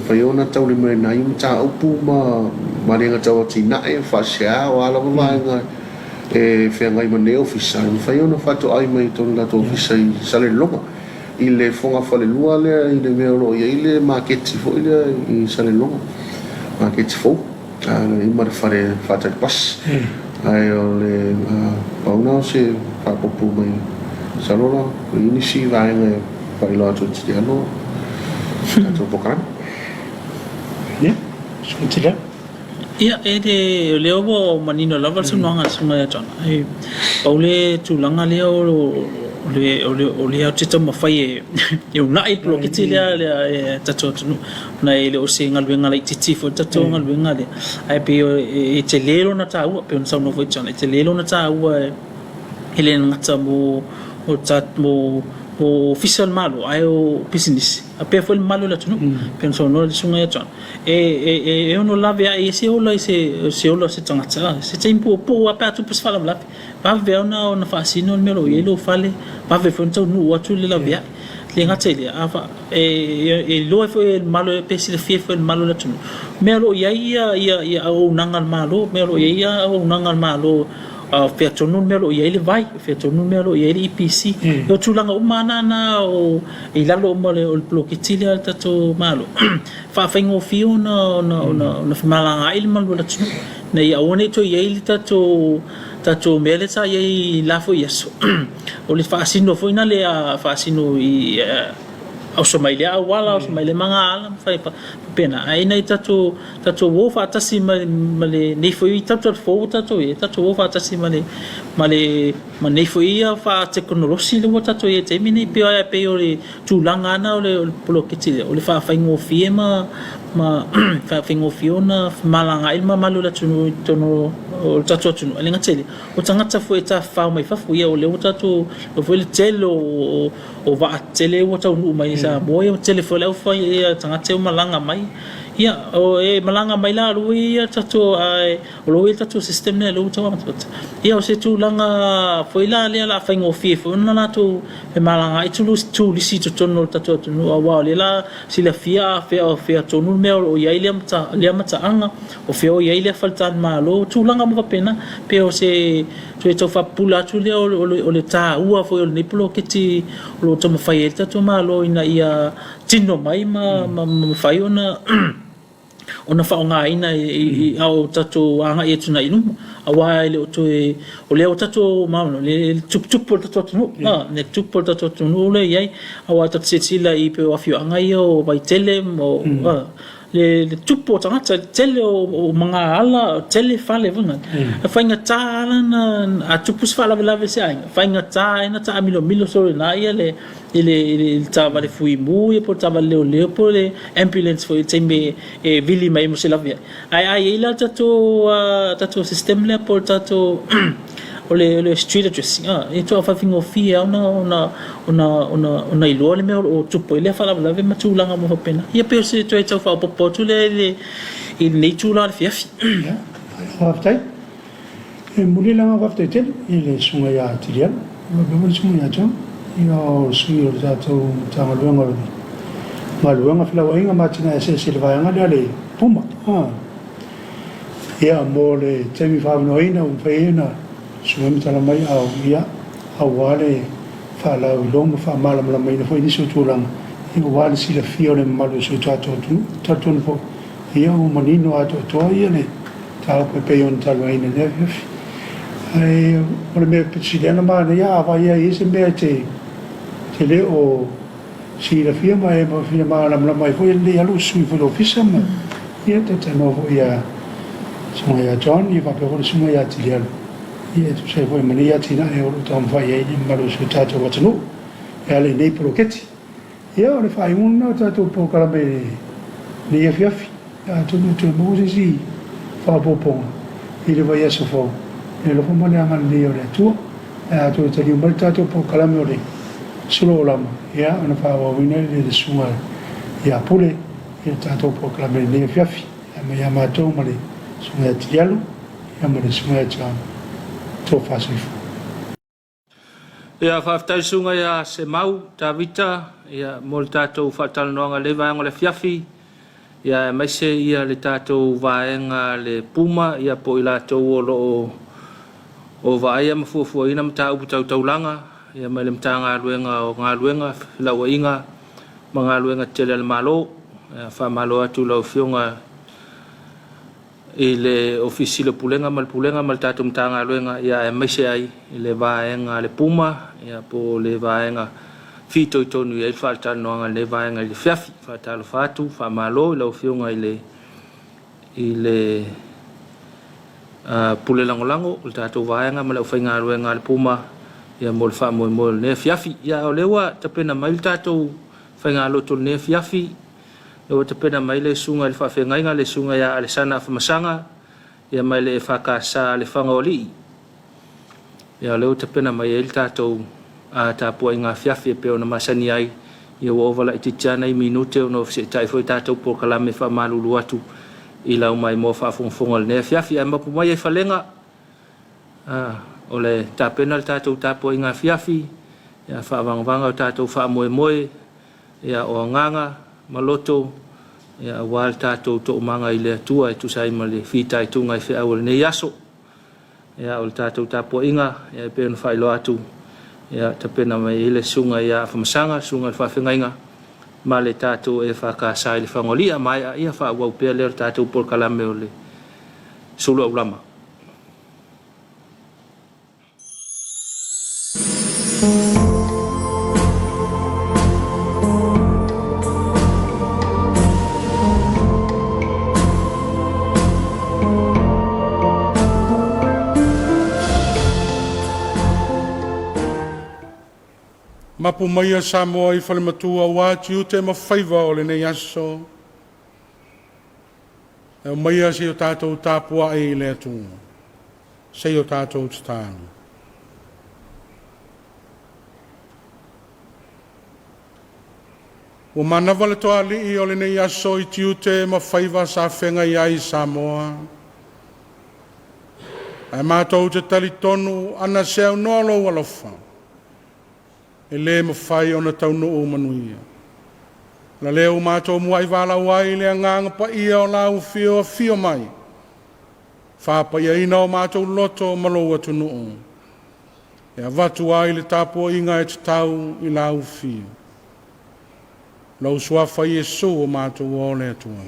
fa yo na tau le mai nai mta upu ma ringa tau tina e fa sia o ala ma nga e fe ngai ma ne ofisa fa yo na fa to ai mai ton la to ofisa i sale longa i le fonga fa le lua le i le me lo i le market fo ile i sale longa market fo i mar fare fa ta pas ai ole pauna se papopu mai salora ini si vai ngai pai lo tu ti ano tu pokan ne skutila ia de leo bo manino lava sunanga sunga tona ai paule tu langa leo ole te tama fai e una i plo kiti le tato na ele o se ngalwenga le titi fo tato ngalwenga le ai pe e te lelo na ta ua pe on sa no foi tona te lelo na ta ua ele ngata mo o tat mo o official malo ai o business a pe foi malo la tunu pe on sa no le sunga e tona e ono lave ai se ola se ola se tanga se tempo po a pa tu pes fala la pa ve ona fasino melo yelo fale pa ve fonto nu watu le la via le ngatele ava e lo foi malo pesi le fie foi malo la tunu melo ia o nangal malo melo ia o nangal malo fe tonu melo ia le vai fe tonu melo ia le IPC yo tulanga umana na o ilalo mo le blokitile tato malo fa fengo fio na malanga il malo la tunu na ia one to ia le tato mele sa ia la fo yeso o le fasino foi na le fasino i au somalia wala au somalia manga ala fai pena ai nei tato wo fa tasi male nei foi tato fo tato wo fa tasi male nei foi fa teknolosi le tato e te mini pe o le tulanga na o le blokiti o le fa ngo fiema ma fa ngo fiona malanga ilma malu la tunu tono o tato tunu alinga tele o tangata foi ta fa mai fa foi o le tato o foi le telo o va tele o tau nu mai sa boy tele foi le foi tangata o malanga mai ia o malanga mai la lui tato ai o lui tato system ne lo tawa ia o se tu langa foi la fa ngo fi foi na tu e malanga i tu lisi tu tono tato tunu wa le la sila fia tonu me o ia ile mata anga o fe o ia ile faltan malo tu langa mo pena pe o se tu e to fa pula tu le o le ta ua foi o nipulo kiti lo to fai tato malo ina ia tino mai ma fai ona fa nga ina au tato anga e tuna inu awa le o le tato ma le tup por tato no ne tup por tato no le ai awa tato sila i pe o afio anga io vai tele mo le tupo tanga tele o mga ala tele fale vunga fa nga tala na a tupus fala lave se ai fa nga ta ina ta milo so na ia le ele tava le fui mu e por tava le por le ambulance foi tembe e vili mai mo se la via ai ila tato system le por tato o le street address e to fa fingo fia ona ilo le me o tupo le fala lave matulanga mo pena ia pe se to e to fa popo tu le il nei tu la fia ya haftai e mulilanga haftai tel ile sunga ya tilian mo sunga ya jam io sui o tato maluanga fila wainga matina se silvaanga dale puma ia mo le temi faaminoina un faina suami tala mai au ia au wale fa la longa fa mala mala mai foi ni sutulanga io wale sila fio le malu su tato fo ia o manino ato to ia le tau pe on tala ina ne ai o le me presidente ma ia va ia ise me te le o si la firma e ma firma la mai foi le alu sui foi l'office ma ia te no ia sono ia John ia va per sono ia tiliano ia tu sei foi mania tina e o tom vai e ma lo su tato watanu e ale nei progetti ia o le fai un tato po kala me ni Afiafi tu no tu mo si fa popo ile vai aso fo e lo fo male angal ni o le tu tu te di un tato po kala me o le solo lama ia ona fa wa wina le sunga ia pule ia tato po kala me ni Afiafi ma ia ma to male sunga tialo ia male sunga cha to fasifu ia fa sunga ia se mau tavita ia mol tato fa talnoanga le va ngole Afiafi ia mai se ia le tato vaenga le puma ia po ila to o vaia mafufu ina mta upu taulanga ia mai le mtanga ngaluenga la wainga mangaluenga tele malo fa malo atu lo fionga i le ofisi le pulenga mal tātou mtanga luenga ia e maise ai i le vaenga le puma ia po le vaenga fito i tonu ia i whaatanoanga le vaenga i le fiafi whaatalo whātu whaamalo i lau whiunga i le pule langolango o le tātou vaenga ma lau whainga luenga le puma ia mo le whaamoe le fiafi ia o lewa tapena mai le tātou whainga loto le fiafi o te pena mai le sunga le whawhengainga le sunga ia ale sana whamasanga ia mai le whakasa le whangaoli ia leo te pena mai el tātou a Tapuaiga fiafi e peo na masani ai ia waovala i titiana i minute o no fse tai foi tātou por kalame whamalulu atu i lau mai mo whawhongwhonga le nea fiafi a mapu mai e whalenga o le tāpena le tātou Tapuaiga fiafi ia whaavangvanga o tātou whaamoemoe ia o nganga maloto ia wal tātou to manga i le atua e tusai ma le whita i tunga i whi au le nei aso ia o le tātou Tapuaiga ia e pēna whailo atu ia te pena mai i le sunga ia whamasanga sunga le whawhengainga ma le tātou e whakasai le whangolia mai ia whaawau pēr le tātou por kalame o le sulu au lama Mapu maia Samoa i whalematua wātiu te mawhaiva o le nei aso. E maia si o tātou tāpua e le atu. Se o tātou tānu. O manawa le toa li i o le nei aso i tiu te mawhaiva sa whenga i ai Samoa. E mātou te tali tonu ana seu nolo walofa. E le mawhai o na taunu o manuia. La leo mātou mua i wala wai le nganga pa ia o lau fio mai. Whapa ia ina o mātou loto malo atu no o. E a watu ai le Tapuaiga e te tau i lau fio. Lau suafa Iesu o mātou o le atua.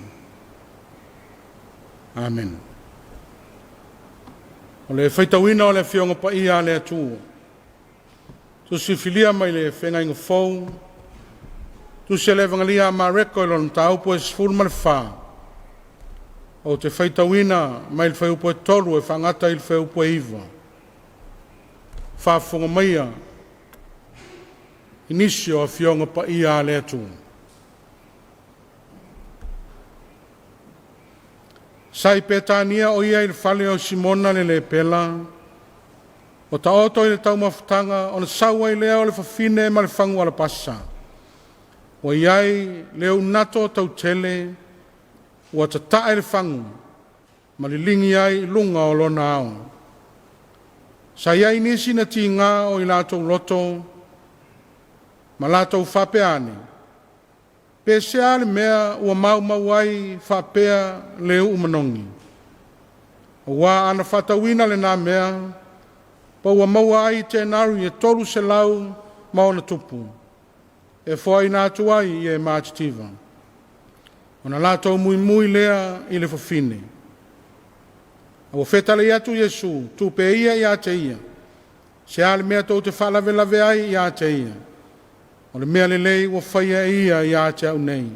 Amen. O le whaitawina o le fionga pa ia le atua. Tu si filia mai le whenga inga fau. Tu si le vangalia ma reko i lon tau po e sfuru ma le wha. O te whaitawina mai le whaupo e tolu e whangata i le whaupo e iwa. Whafunga maia. Inisio a fionga pa ia le atu. Sai petania o ia i le whale o Simona le pela. O ta oto i le tau mawhitanga, o le saua i lea o le whawhine ma le whangu ala pasa. O iai leo nato tau tele, o ta tae le whangu, ma le lingi ai lunga o lona au. Sa iai nisi na ti ngā o i lātou loto, ma lātou whapeane. Pesea le mea ua mau ai whapea leo umanongi. O wā ana whatawina le nā mea, pa ua maua ai te naru i e tolu se lau maona tupu. E fua i nātu ai i e mātitiva. O na lātou mui lea i le whawhine. A ua whetale i atu Iesu, tupe ia i a te ia. Se ale mea tau te whalawelawe ai i a te ia. O le mea lelei ua whaia ia i a te au nei.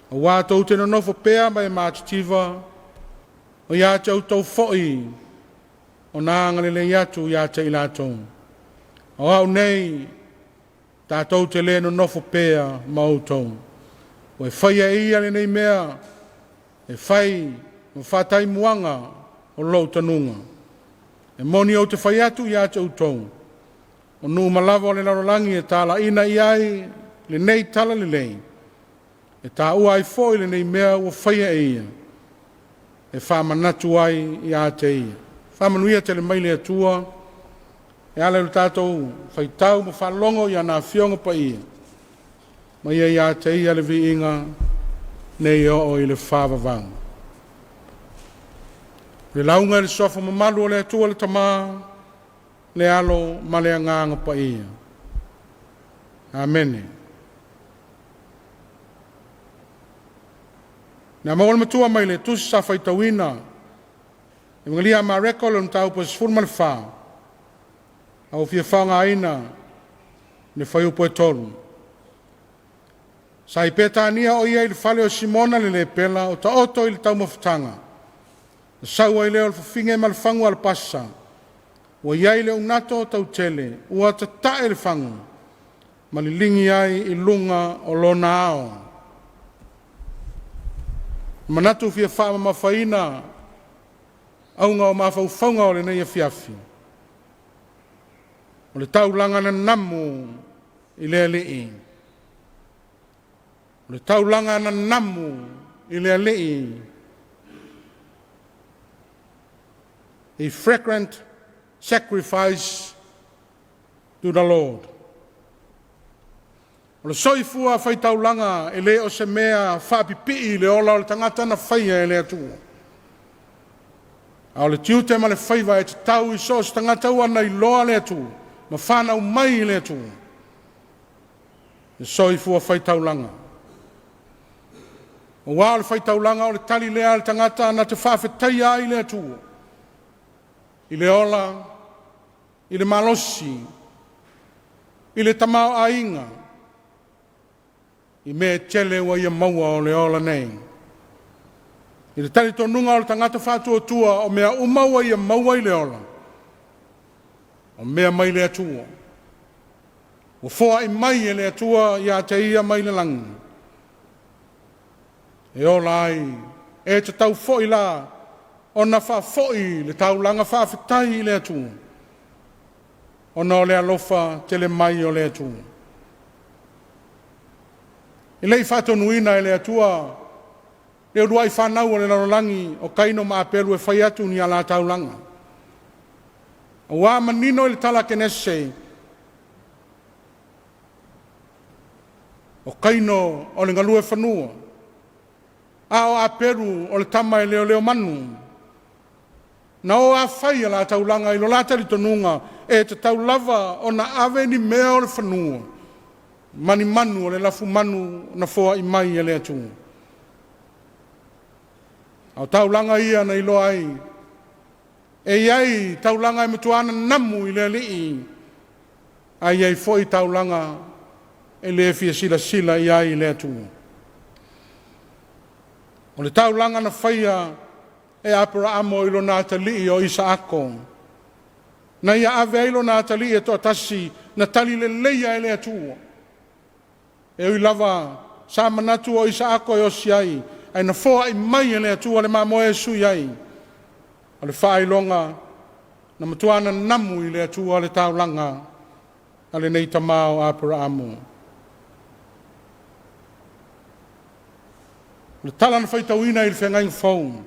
O wā tau te nonofo pēa mai mātitiva. O i a te au tau fhoi. O nā ngalele iatu i a te i lātou. O au nei, tātou te le no nofo pēa mautou. O e whaia ia le nei mea, e whai, o whatai muanga o lou tanunga. E moni o te whai atu i a te utou. O nu malawa o le larolangi e tāla ina i ai le nei tala le lei. E tā ua ai fōi le nei mea o whaia ia. E whamanatu ai i a te ia. Whamanuia te le maile atua, e ala le tātou whaitau ma whalongo i ana fionga pa ia. Ma ia i a te ia le vi inga, nei o i le whawawang. Le launga le sofa mamalu o le atua le tamā, le alo ma le anganga pa ia. Amene. Na maol matua mai le tusi sa faitawina. E ngalia ma reko le mtau pa sfurman fa. Au fia whanga aina ne whaiu poe tolu. Sa i petania o ia i le whale o Simona le pela o ta oto i le tau mawhitanga. Na saua i leo le whawhinge ma le whangu al pasa. Wa ia i le unato tau tele. Ua ta tae le whangu. Ma li lingi ai i lunga o lona ao. Manatu fia wha ma mawhaina aunga o mawhauwhaunga o le nei Afiafi. O le tau langa na namu i le alii. O le tau langa na namu i le alii. A fragrant sacrifice to the Lord. O le soifua whai tau langa e le o se mea whapipi le ola o le tangata na whaia e le atua. A o le tiute ma le whaiva e te tau i sos tangata wana i loa le atua. Ma whanau mai le atua. Le soifua whai tau langa. O wā le whai tau langa o le tali lea le tangata na te whawhetai ai le atua. I le ola, i le malosi, i le tamau ainga, i mea tele wa ia maua o le ola nei. I le tali tonunga o le tangata whātua tua o mea umaua ia maua i le ola. O mea mai le atua. O fōa i mai e le atua ia te ia mai le langi. E ola ai, e te tau fōi la, o na wha fōi le tau langa wha whitai i le atua. O na o le alofa tele mai o le atua. I lei whatonuina e le atua, le uruai whanau o le larolangi o kaino maa pelu e whai atu ni ala tau langa. O wā manino i le tala kenese, o kaino o le ngalue whanua, a o a peru o le tama e leo leo manu, na o a whai ala tau langa i lo lata li tonunga e te tau lava o na ave ni mea o le whanua, mani manu o le lafu manu na fōa i mai e le atu. Au tau langa ia na ilo ai, e iai tau langa e mutuana namu i le alii, a iai fōi tau langa e le fia sila sila iai i le atu. O le tau langa na whaia e apura amo ilo nā tali o isa ako. Na ia ave ilo nā tali e toa tasi na tali le leia e le atua. E ui lava sa manatu o isa ako e osi ai. Ai na fōa i mai e le atua le mamo e sui ai. O le whaai longa na matuana namu i le atua le tau langa. A le nei tamao apura amo. Le tala na whaitauina i le whengai whau.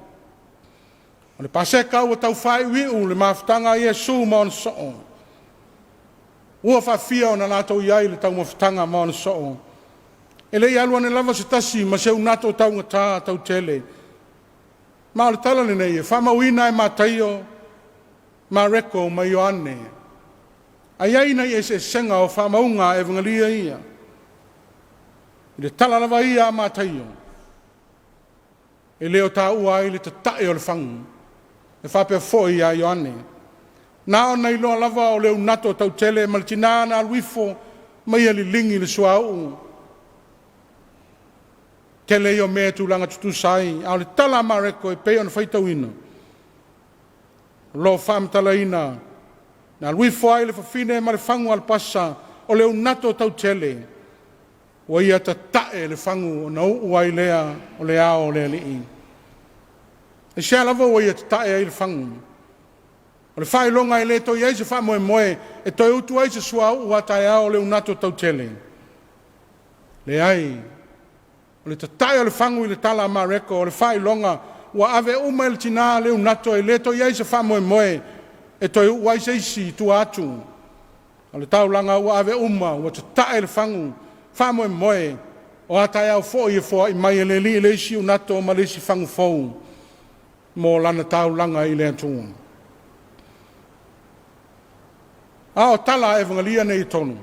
O le paseka ua tau whai wiu le mawhitanga i Iesu ma ona so'o. Ua whawhia o na lātou iai le tau mawhitanga ma ona so'o. E le alua ne lava se tasi ma se unato tau ngata tau tele. Ma o le tala le nei e whamauina e mataio ma reko ma Ioane. A iai nei e se senga o whamaunga e vangalia ia. I le tala lava ia a mataio. E leo tā ua i le tae o le whangu. E whapea fōi a Ioane. Nā o nei loa lava o leo nato tau tele malitina na alwifo mai ali lingi le sua u. Tele o mea tūlanga tutu sai. A le tala mareko e peo na whaitauina. Lo whamtala ina. Na alwifo ai le whawhine ma le whangu al pasa o leo nato tau tele. Wa ia ta tae le whangu o na uai lea o le ao o le alii. E sea lava wa ia ta tae ai le whangu. O le whai longa e le toi ai se wha moe moe e toi utu ai se sua ua tae ao le unato tau tele. Le ai. O le ta tae o le whangu i le tala ma reko o le whai longa ua ave uma il tina le unato e le toi ai se wha moe moe e toi uai se isi tu atu. O le tau langa ua ave uma ua ta tae le whangu wha moe moe o atai au fōi e fōa i mai e le li le isi unato ma le isi whangu fōu mō lana tau langa i le atua. A o tala e vangalia nei tonu.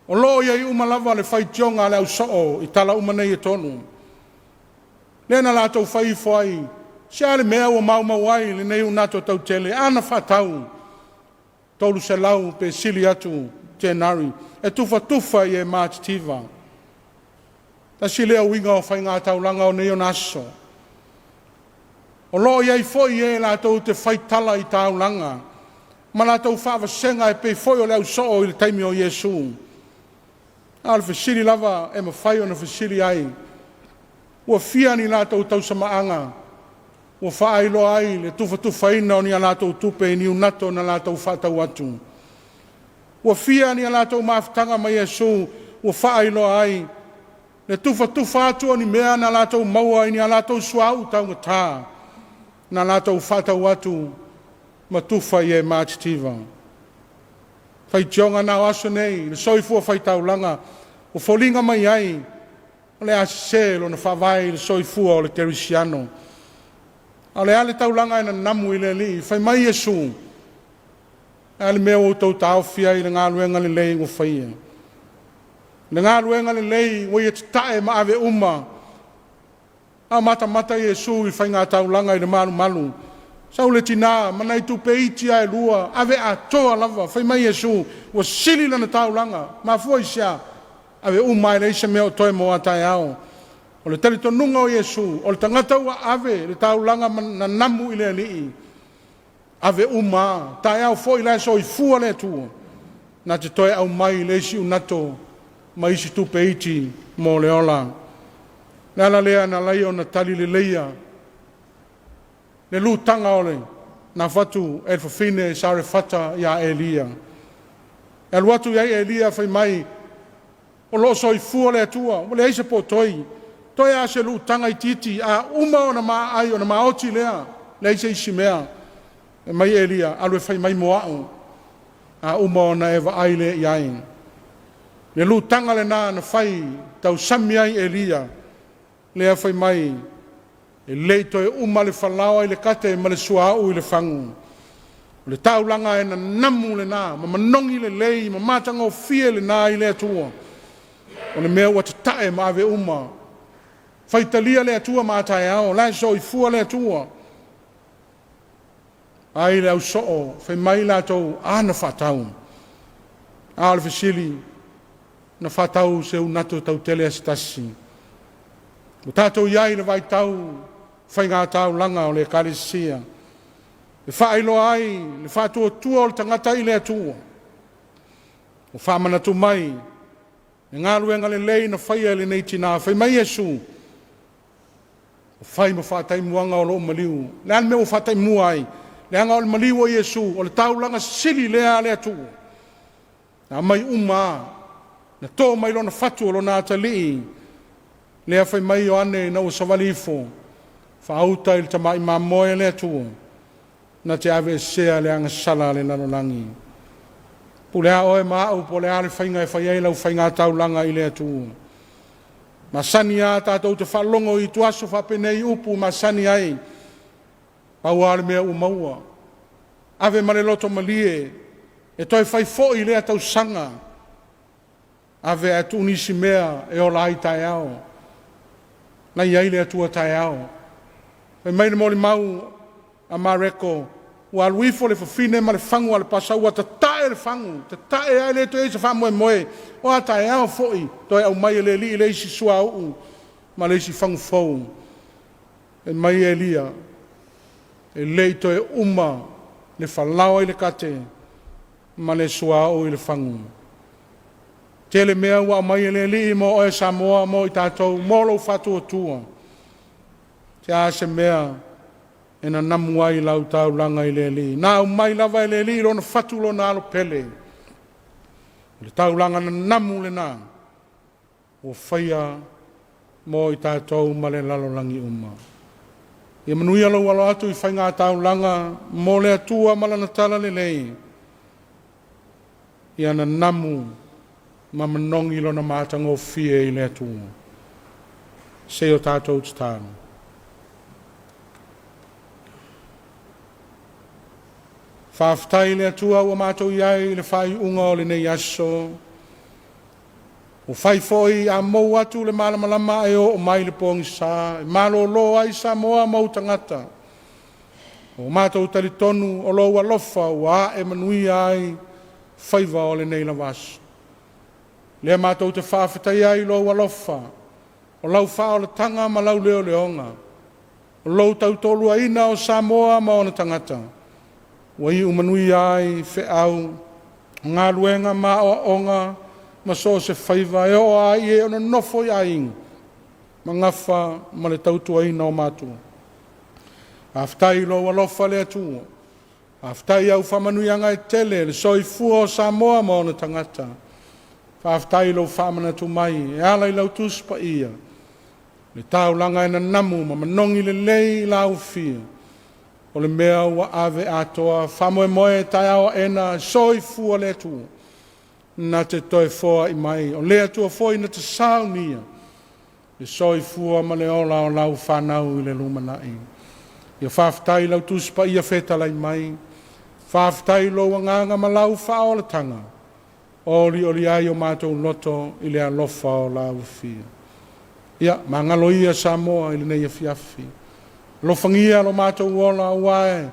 O loo ia i umalava le whai tionga le au soo i tala uma nei tonu. Le na la tau fai foi. Sia le mea o mau ai le nei una to tau tele ana fatau. Tolu se lau pe sili atu January. E tufa i e March tiva. Ta sile o winga o fai ngā taulanga o neo naso. O lo iai foi e la tau te fai tala i taulanga. Ma la tau whawa senga e pe foi o leo soo i le taimi o Yesu. Al fasili lava e ma fai o na fasili ai. Ua fia ni la tau samaanga. Ua whaai lo ai le tufa ina o ni a la tau tupe ni unato na la tau whatau atu. Ua fia ni a la tau maafutanga ma Yesu. Ua whaai lo ai. Le tufa atu o ni mea na la tau maua i ni a la tau suau tau ngata. Na la tau whatau atu. Ma tufa i e March tiva. Fai tionga na aso nei. Le soifua fai taulanga. O folinga mai ai. Le aselo na whawai le soifua o le terisiano. Ale taulanga ina namu i le li. Fai mai Yesu. Ale mea o tau tau fia i le ngā luenga le lei o whaia. Le ngā luenga le lei o i te tae ma ave uma. A mata Yesu i whai ngā taulanga i le malu. Sau le tina, manai tu pe iti ai lua. Ave a toa lava. Fai mai Yesu. Wa sili lana taulanga. Ma fua isia. Ave uma i le isa mea o toe mo atai ao. O le tali tonunga o Yesu, o le tangata ua ave, le taulanga na namu i le alii. Ave uma, tae au fo i lai so i fua le tua. Na te toe au mai le isi unato, ma isi tupe iti mo le ola. Nala lea na lai o na tali le leia. Le lu tanga ole, na fatu el fafine sare fata ya Elia. El watu ya Elia fai mai, o lo so i fua le tua, o le eise po toi. Toi a se lu tanga i titi, a uma o na maa ai o na maa oti lea, le se isi mea, e mai Elia, alwe fai mai moa'u, a uma o na eva ai le iain. Le lu tanga le na fai, tau sami ai Elia, lea fai mai, e le toi uma le falao ai le kate, ma le sua'u i le fangu. Le taulanga e na namu le na, ma manongi le lei, ma matanga o fie le na i le atua. O le mea ua te tae ma ave uma, faitalia le atua mātai ao, lai so i fua le atua. Ai le au soo, fai mai la tau, na whatau. Le fasili, na whatau se unato tau tele asitasi. O tātou iai le vai tau, fai ngā tau langa o le kalisia. Le whaelo ai, le whatua tua o le tangata i le atua. O whamanatu mai, e ngā luenga le lei na whaia le nei tina, fai mai Yesu. Fai ma whatai muanga o lo maliu. Le an me o whatai muai. Le anga o le maliu o Yesu. O le taulanga sili lea le atu. Na mai uma. Na tō mai lona whatu o lona atali. Lea fai mai o ane na o savalifo. Whaauta il tamai ma moe le atu. Na te ave sea le anga sala le nanolangi. Pulea oe maa po le ale whainga e whai eila u whainga taulanga i le atu. Masani a tātou te whalongo i tuaso whapenei upu masani ai. Pau ale mea umaua. Ave mare loto malie. E toi whai fo i lea tau sanga. Ave a tu nisi mea e o lai tai ao. Nai ai lea tua tai ao. Whai maile moli mau a mareko. Ua aluifo le fafine ma le fangu ale pasau. Ua ta tae le fangu. Ta tae ai le to e se whamoe moe. O a tae ao foi. Toi au mai le li le isi sua au. Ma le isi fangu fau. E mai Elia. E le to e uma. Le falao i le kate. Ma le sua au i le fangu. Tele mea ua mai le li mo o e Samoa mo i tātou. Molo fatu o tua. Te a se mea. E na namu ai lau tau langa i le li. Nā au mai lava i le li rona fatu lo nā alo pele. Le tau langa na namu le nā. O whaia mo i tātou ma le lalo langi uma. Ia manui alo alo atu i whai ngā tau langa mo le atua malana tala le lei. Ia na namu ma manongi lo na mātanga o fie i le atua. Se o tātou tānu. Fa-f-, Whaftai le atua ua mātou iai le whai unga o le nei aso. O fai foi a mou atu le malamalama e o mai le pongi sa, malo lo ai Samoa mau tangata. O mātou talitonu o lo alofa wa e manui ai faiva o le nei la wasu. Lea mātou te whawhetai ai lo alofa, o lau wha o le tanga ma lau leo leonga. O lau tau tolua ina o Samoa ma o na tangata. Wa i umanui ai fe au, ngā luenga ma o onga, ma so se whaiva e o ai e ona nofo i aing, ma ngafa ma le tautua ina o mātua. Aftai lo alofa le atua, aftai au whamanuianga e tele, le soifua o Samoa ma o na tangata. Aftai lo whamana tu mai, e ala i lau tuspa ia. Le tau langa e na namu, ma manongi le lei la au fia. O le mea ua ave atoa, whamoe moe tai au ena, soifua le atua. Na te toe foa i mai, o lea tua foi na te saunia. Le soifua ma le ola o lau whanau i le lumanai. Ia whaftai lau tuspa ia whetalai mai, whaftai lo wanganga ma lau whaolatanga, oli ai o mātou loto i le alofa o lau fia. Ia, mangalo ia Samoa i le nei Afiafi. Lofangia lo mātou ola uae,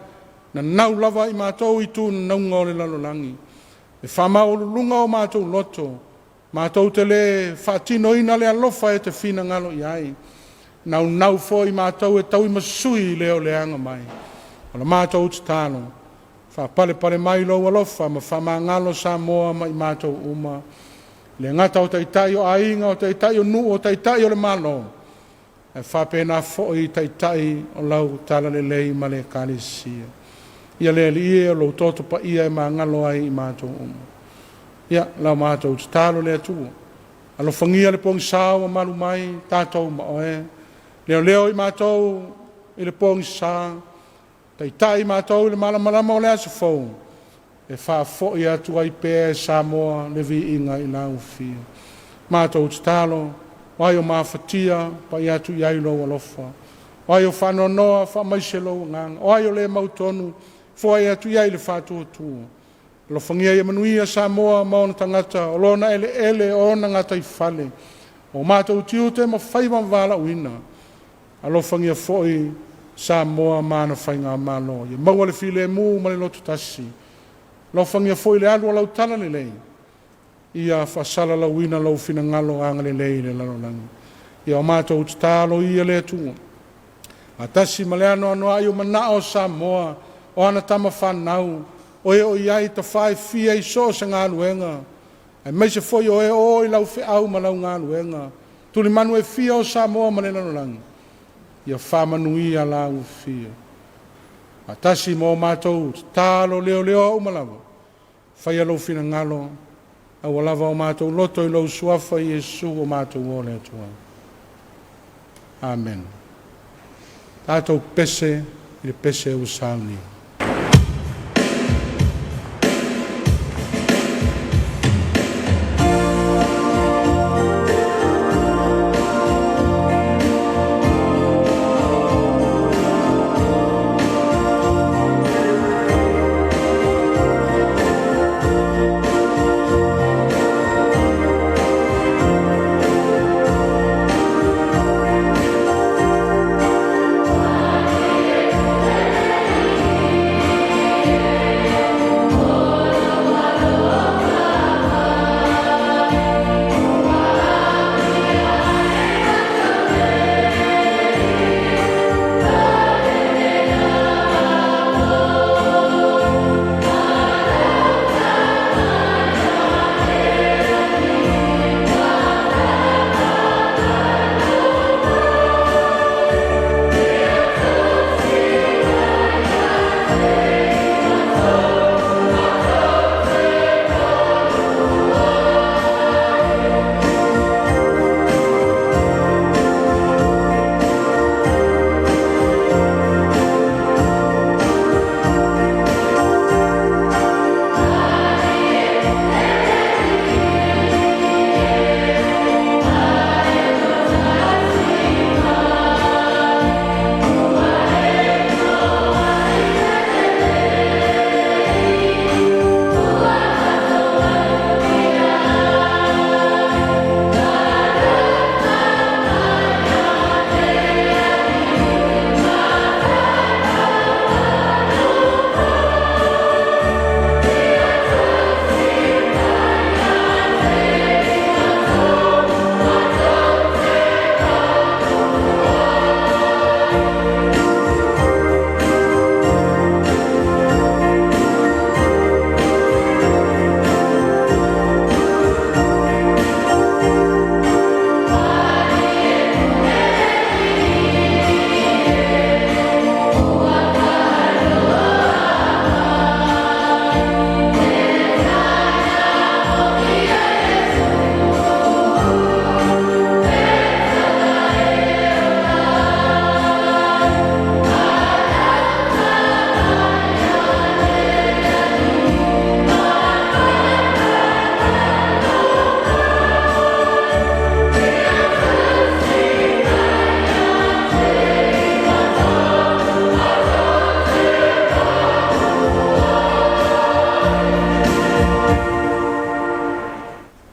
na nau lava i mātou i tu na naunga o le lalolangi. E whamau lunga o mātou loto, mātou te le whatino ina le alofa e te whina ngalo i ai. Nau fo i mātou e tau i masui leo leanga mai. O la mātou te tāno, whapale mai lo alofa, ma whama ngalo Samoa ma i mātou uma. Le ngata o taitai o ainga, o taitai o nu, o taitai o le malo. E whapena fo i taitai o lau tala le lei ma le kalisia. Ia le li o lo toto pa ia e ma ngalo ai i mātou uma. Ia, lau mātou te tālo le atua. Alo whangia le pongi sao ma malu mai, tātou ma oe. Leo i mātou i le pongi sā, tai i mātou i le malamalama o le asa fau, e whafo i atu ai pē Samoa le vi inga i lau fia. Mātou te talo, wai o mawhatia, pa i atu i ailo alofa, wai o whanonoa, whamaise lo ngang, wai o le mautonu, fo i atu i aile whatua tua. Lo whangia i manuia Samoa maona tangata, o lona ele o na ngata i whale, o mātou tiu te ma whaiwan wala uina. Alo whangia foi Samoa mana whainga malo. Ia maua le file mu ma le lotu tasi. Lo whangia foi le alu lau tala le lei. Ia whasala lau ina lau fina ngalo anga le lei le lalo langi. Ia o mātou te tālo ia le atua. A tasi ma le ano ai o mana o Samoa o ana tama whanau. O e o iai ta whai fia i so sa ngā luenga. E meise foi o e o i lau whi au ma lau ngā luenga. Tuli manu e fia o Samoa ma le lalo langi. Ia whamanui a lau fia. A tasi mo mātou, tālo leo au malawa. Whai alo fina ngalo, au alava o mātou loto i lau suafa i Jesu o mātou o le atua. Amen. Tātou pese, i le pese u sauni.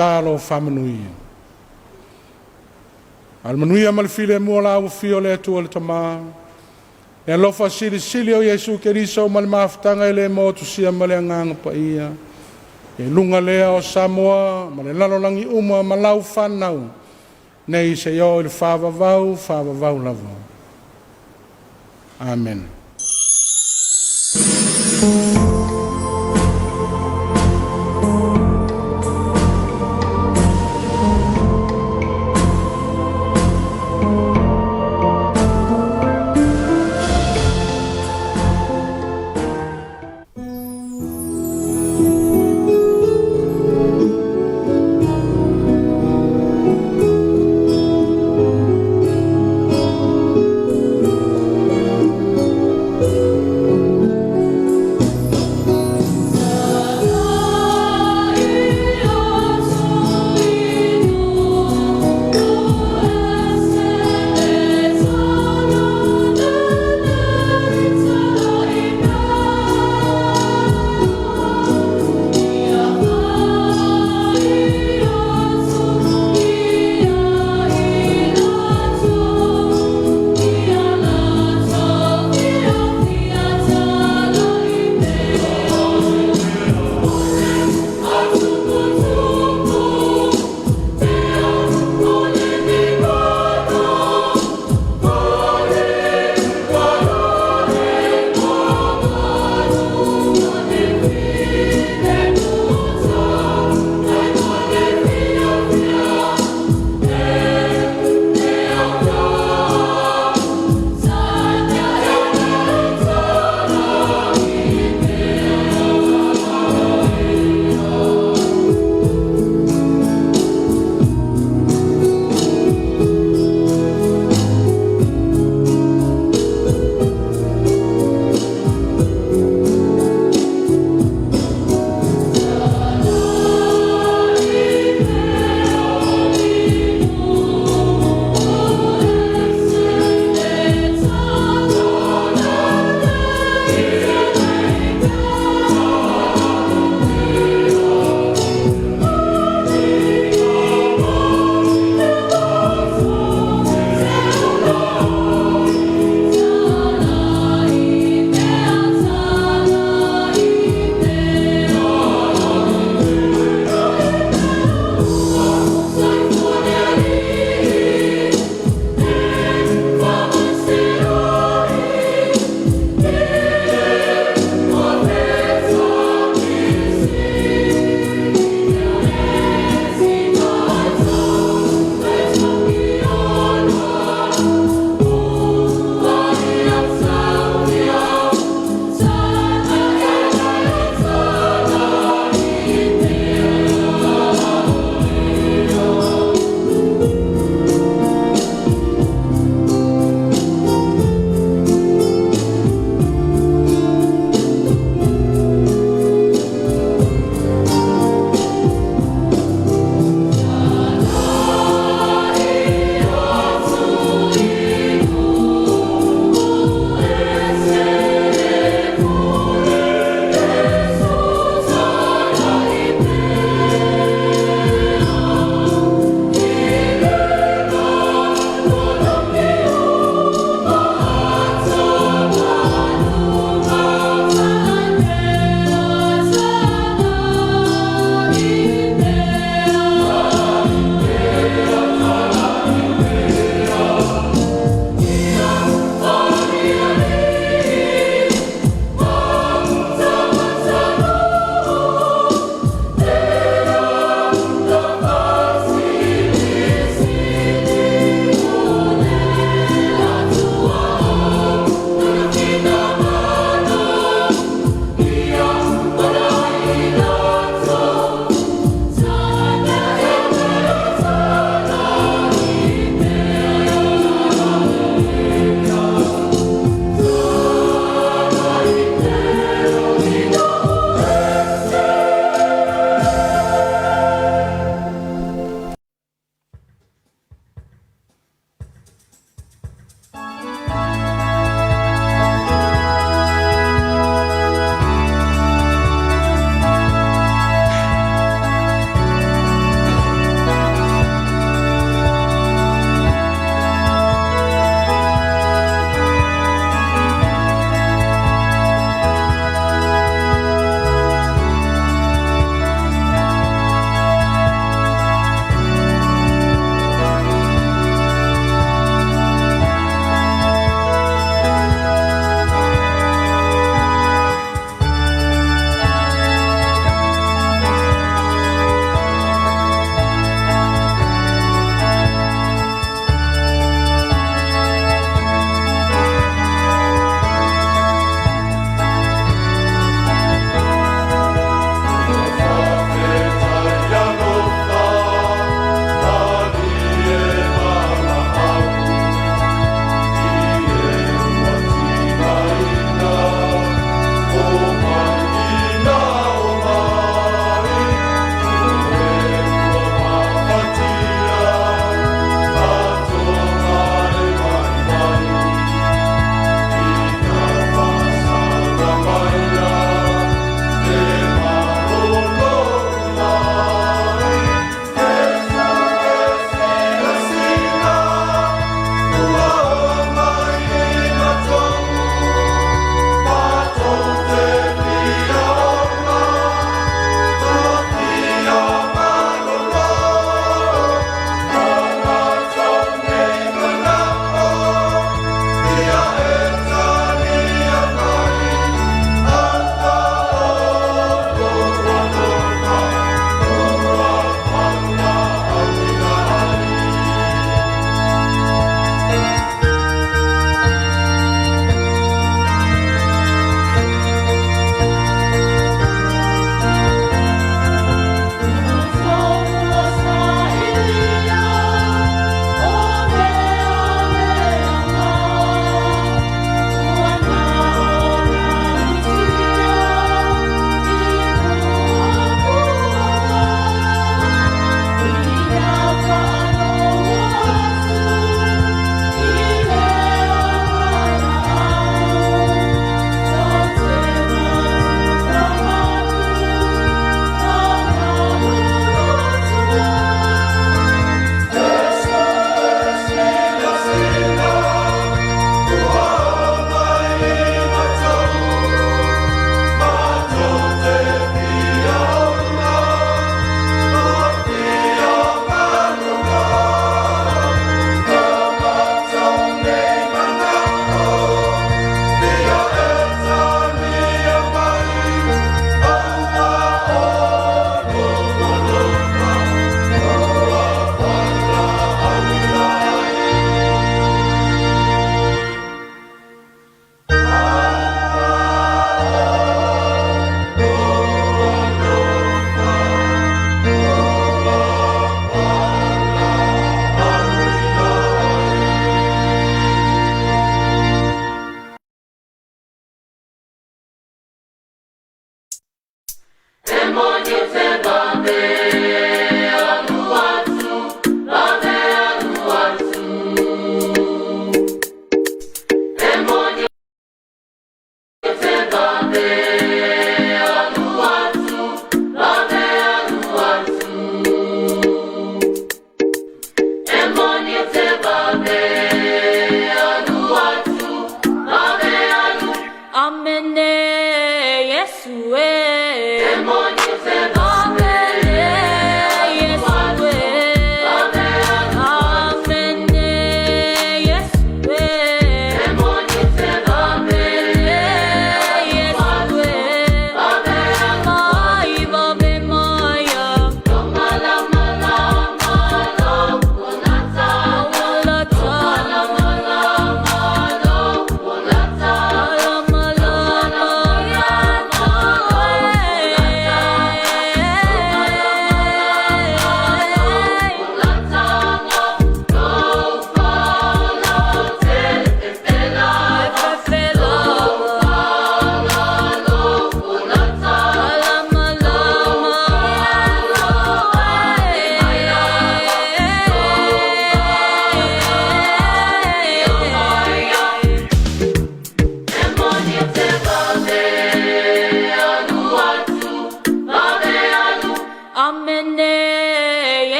talo whamanuia. Al manuia ma le file mua la fio le atua le tama. E alofa sili o Yesu Keriso ma le mafutanga e le motusia ma le anganga pa ia. E lunga lea o Samoa, ma le lalolangi uma ma lau whanau. Nei se yo il whawavau lava. Amen.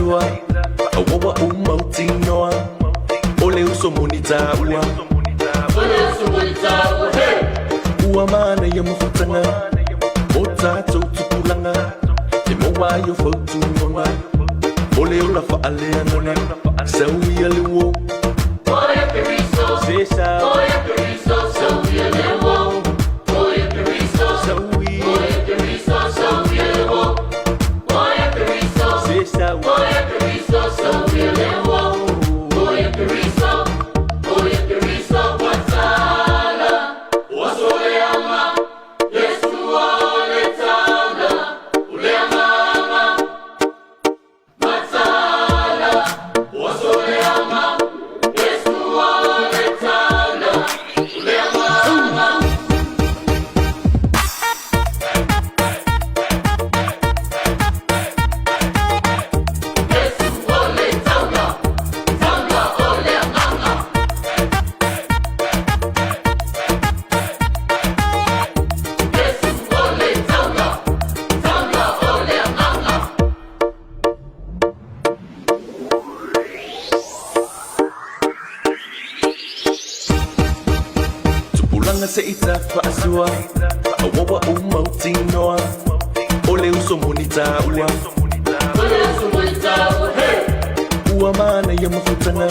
asua awawa umautinoa ole uso monita ua ua mana ya mafutanga mota tupulanga emoa yo fotu nonga ole ula fa aleana sawi alewo oya periso sesa oya periso sawi alewo oya periso sawi oya periso sawi alewo oya periso sesa oya periso sawi alewo oya periso watala wasoleama Yesu waletana uleamama matala wasoleama Yesu waletana uleamama se ita faasua awawa umautinoa ole uso monita ua ua mana ya mafutanga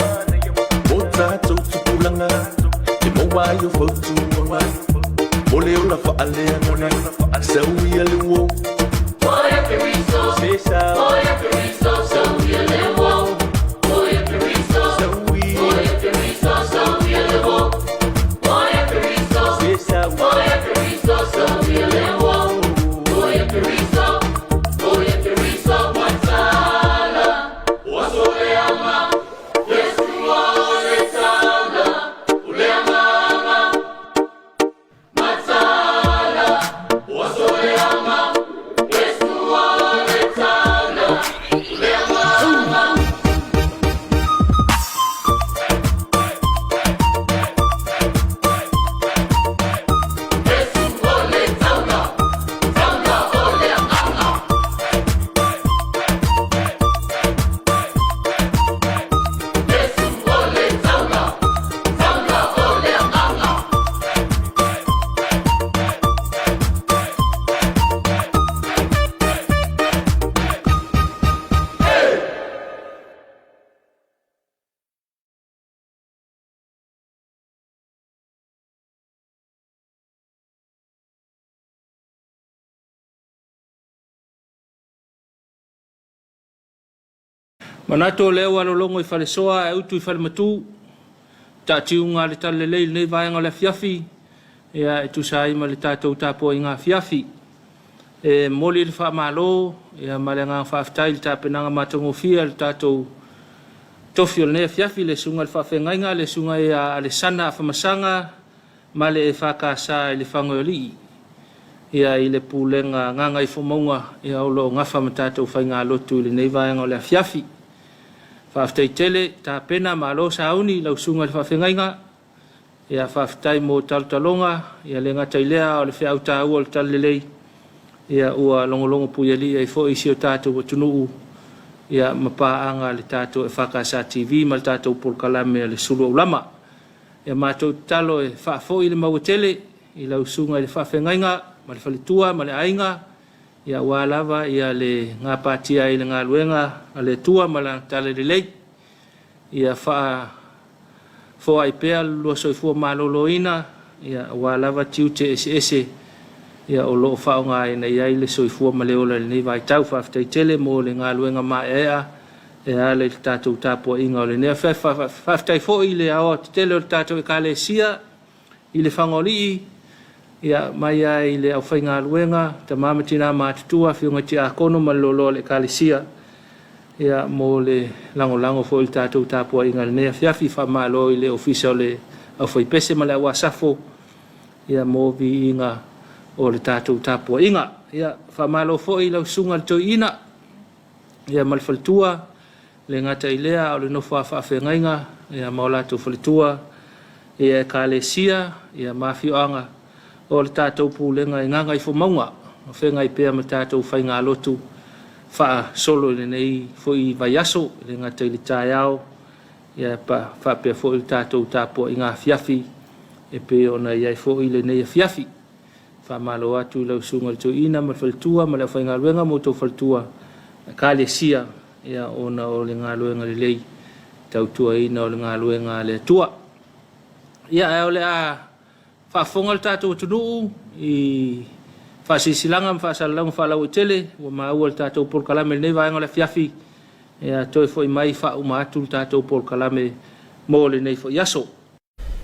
mota tupulanga emoa yo fotu nonga ole ula fa aleana sawi alewo oya periso sesa oya periso sawi alewo oya periso sawi oya periso sawi alewo Oya periso, sawi alewo. Oya periso, watala. Wasoleama, Yesu waletana. Uleamama, matala. Wasoleama, Yesu waletana. Uleamama. Manato leo alolongo I falesoa e utu I falematu tatiunga le talelei nei vaenga le Afiafi ia e tusai ma le tatou tapuaiga Afiafi e moli le faamalo ia ma le agaga faafetai le tapenaga matagofia le tatou tofi o lenei Afiafi le suga le faafegaiga le suga ia a le sana afamasaga ma le e fakasā I le fagoealii ia I le pulega gaga I fomauga ia o loo gafa ma tatou faigalotu I lenei vaega o le Afiafi faafetai tele tapena malo sauni lau sunga le faafegaiga ia faafetai mo talotaloga ia le gata I lea o le feautaua o le talelei ia ua logologo puialia I foʻi isi o tatou atunuu ia ma paaga le tatou e fakasā TV ma le tatou polokalame a le sulu o ulama ia matou talo e faafoʻi le maua tele I lau sunga I le faafegaiga ma le faletua ma le aiga ia ua lava ia le gapatia I le galuega a le tua ma le talelelei ia foai pea lua soifua malōlōina ia ua lava tiu te ese ia o loo faaaogāina I ai le soifua ma le ola lenei vaitau faafetai tele mo le galuega maeʻea e a le tatou tapuaiga o lenei faafetai foʻi le aoa tetele o le tatou ekalesia I le fagolii ia mai ai le aufaigaluega tamama tina matutua fioga tiakono ma le loloa le ekalesia ia mo le lagolago foʻi le tatou tapuaiga lenei Afiafi faamālo I le ofisa o le aufaipese ma le auasafo ia mo viiga o le tatou tapuaiga ia faamālo foʻi lau suga le toiina ia ma le faletua le gata I lea o le nofo faafegaiga ia ma o latou faletua ia ekalesia ia mafioaga o le tatou pulega I gaga I fomauga fegai pea ma tatou faigalotu fa solo le nei foi vai aso le ngata i le taiao ia pa fa pe fo il tatou tapo inga Afiafi e pe ona ia fo i le nei Afiafi fa malo atu le sunga tu ina ma faltua ma le fa inga luenga mo to faltua ka le sia ia ona o le nga luenga le lei tau tua ina o le nga luenga le tua ia e ole a fa fonga le tatou tunu i fa sisilanga fa salang fa lau tele o ma o le tatou por kalame nei va ngale Afiafi ia toi foi mai fa uma atu le tatou por kalame mo le nei fo yaso.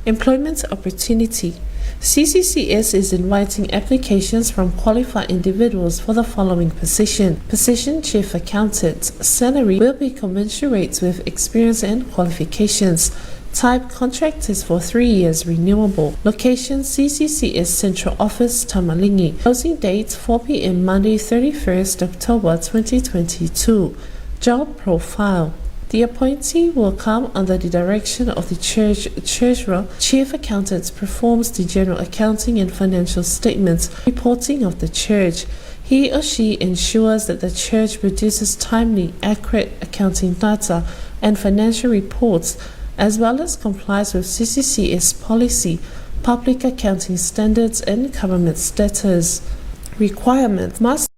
Employment opportunity. CCCS is inviting applications from qualified individuals for the following position. Position Chief Accountant. Salary will be commensurate with experience and qualifications. Type contract is for 3 years renewable. Location CCCS Central Office, Tamalingi. Closing date 4 p.m. Monday 31st October 2022. Job profile. The appointee will come under the direction of the church treasurer. Chief accountant performs the general accounting and financial statements reporting of the church. He or she ensures that the church produces timely, accurate accounting data and financial reports, as well as complies with CCCS policy, public accounting standards, and government status. Requirement must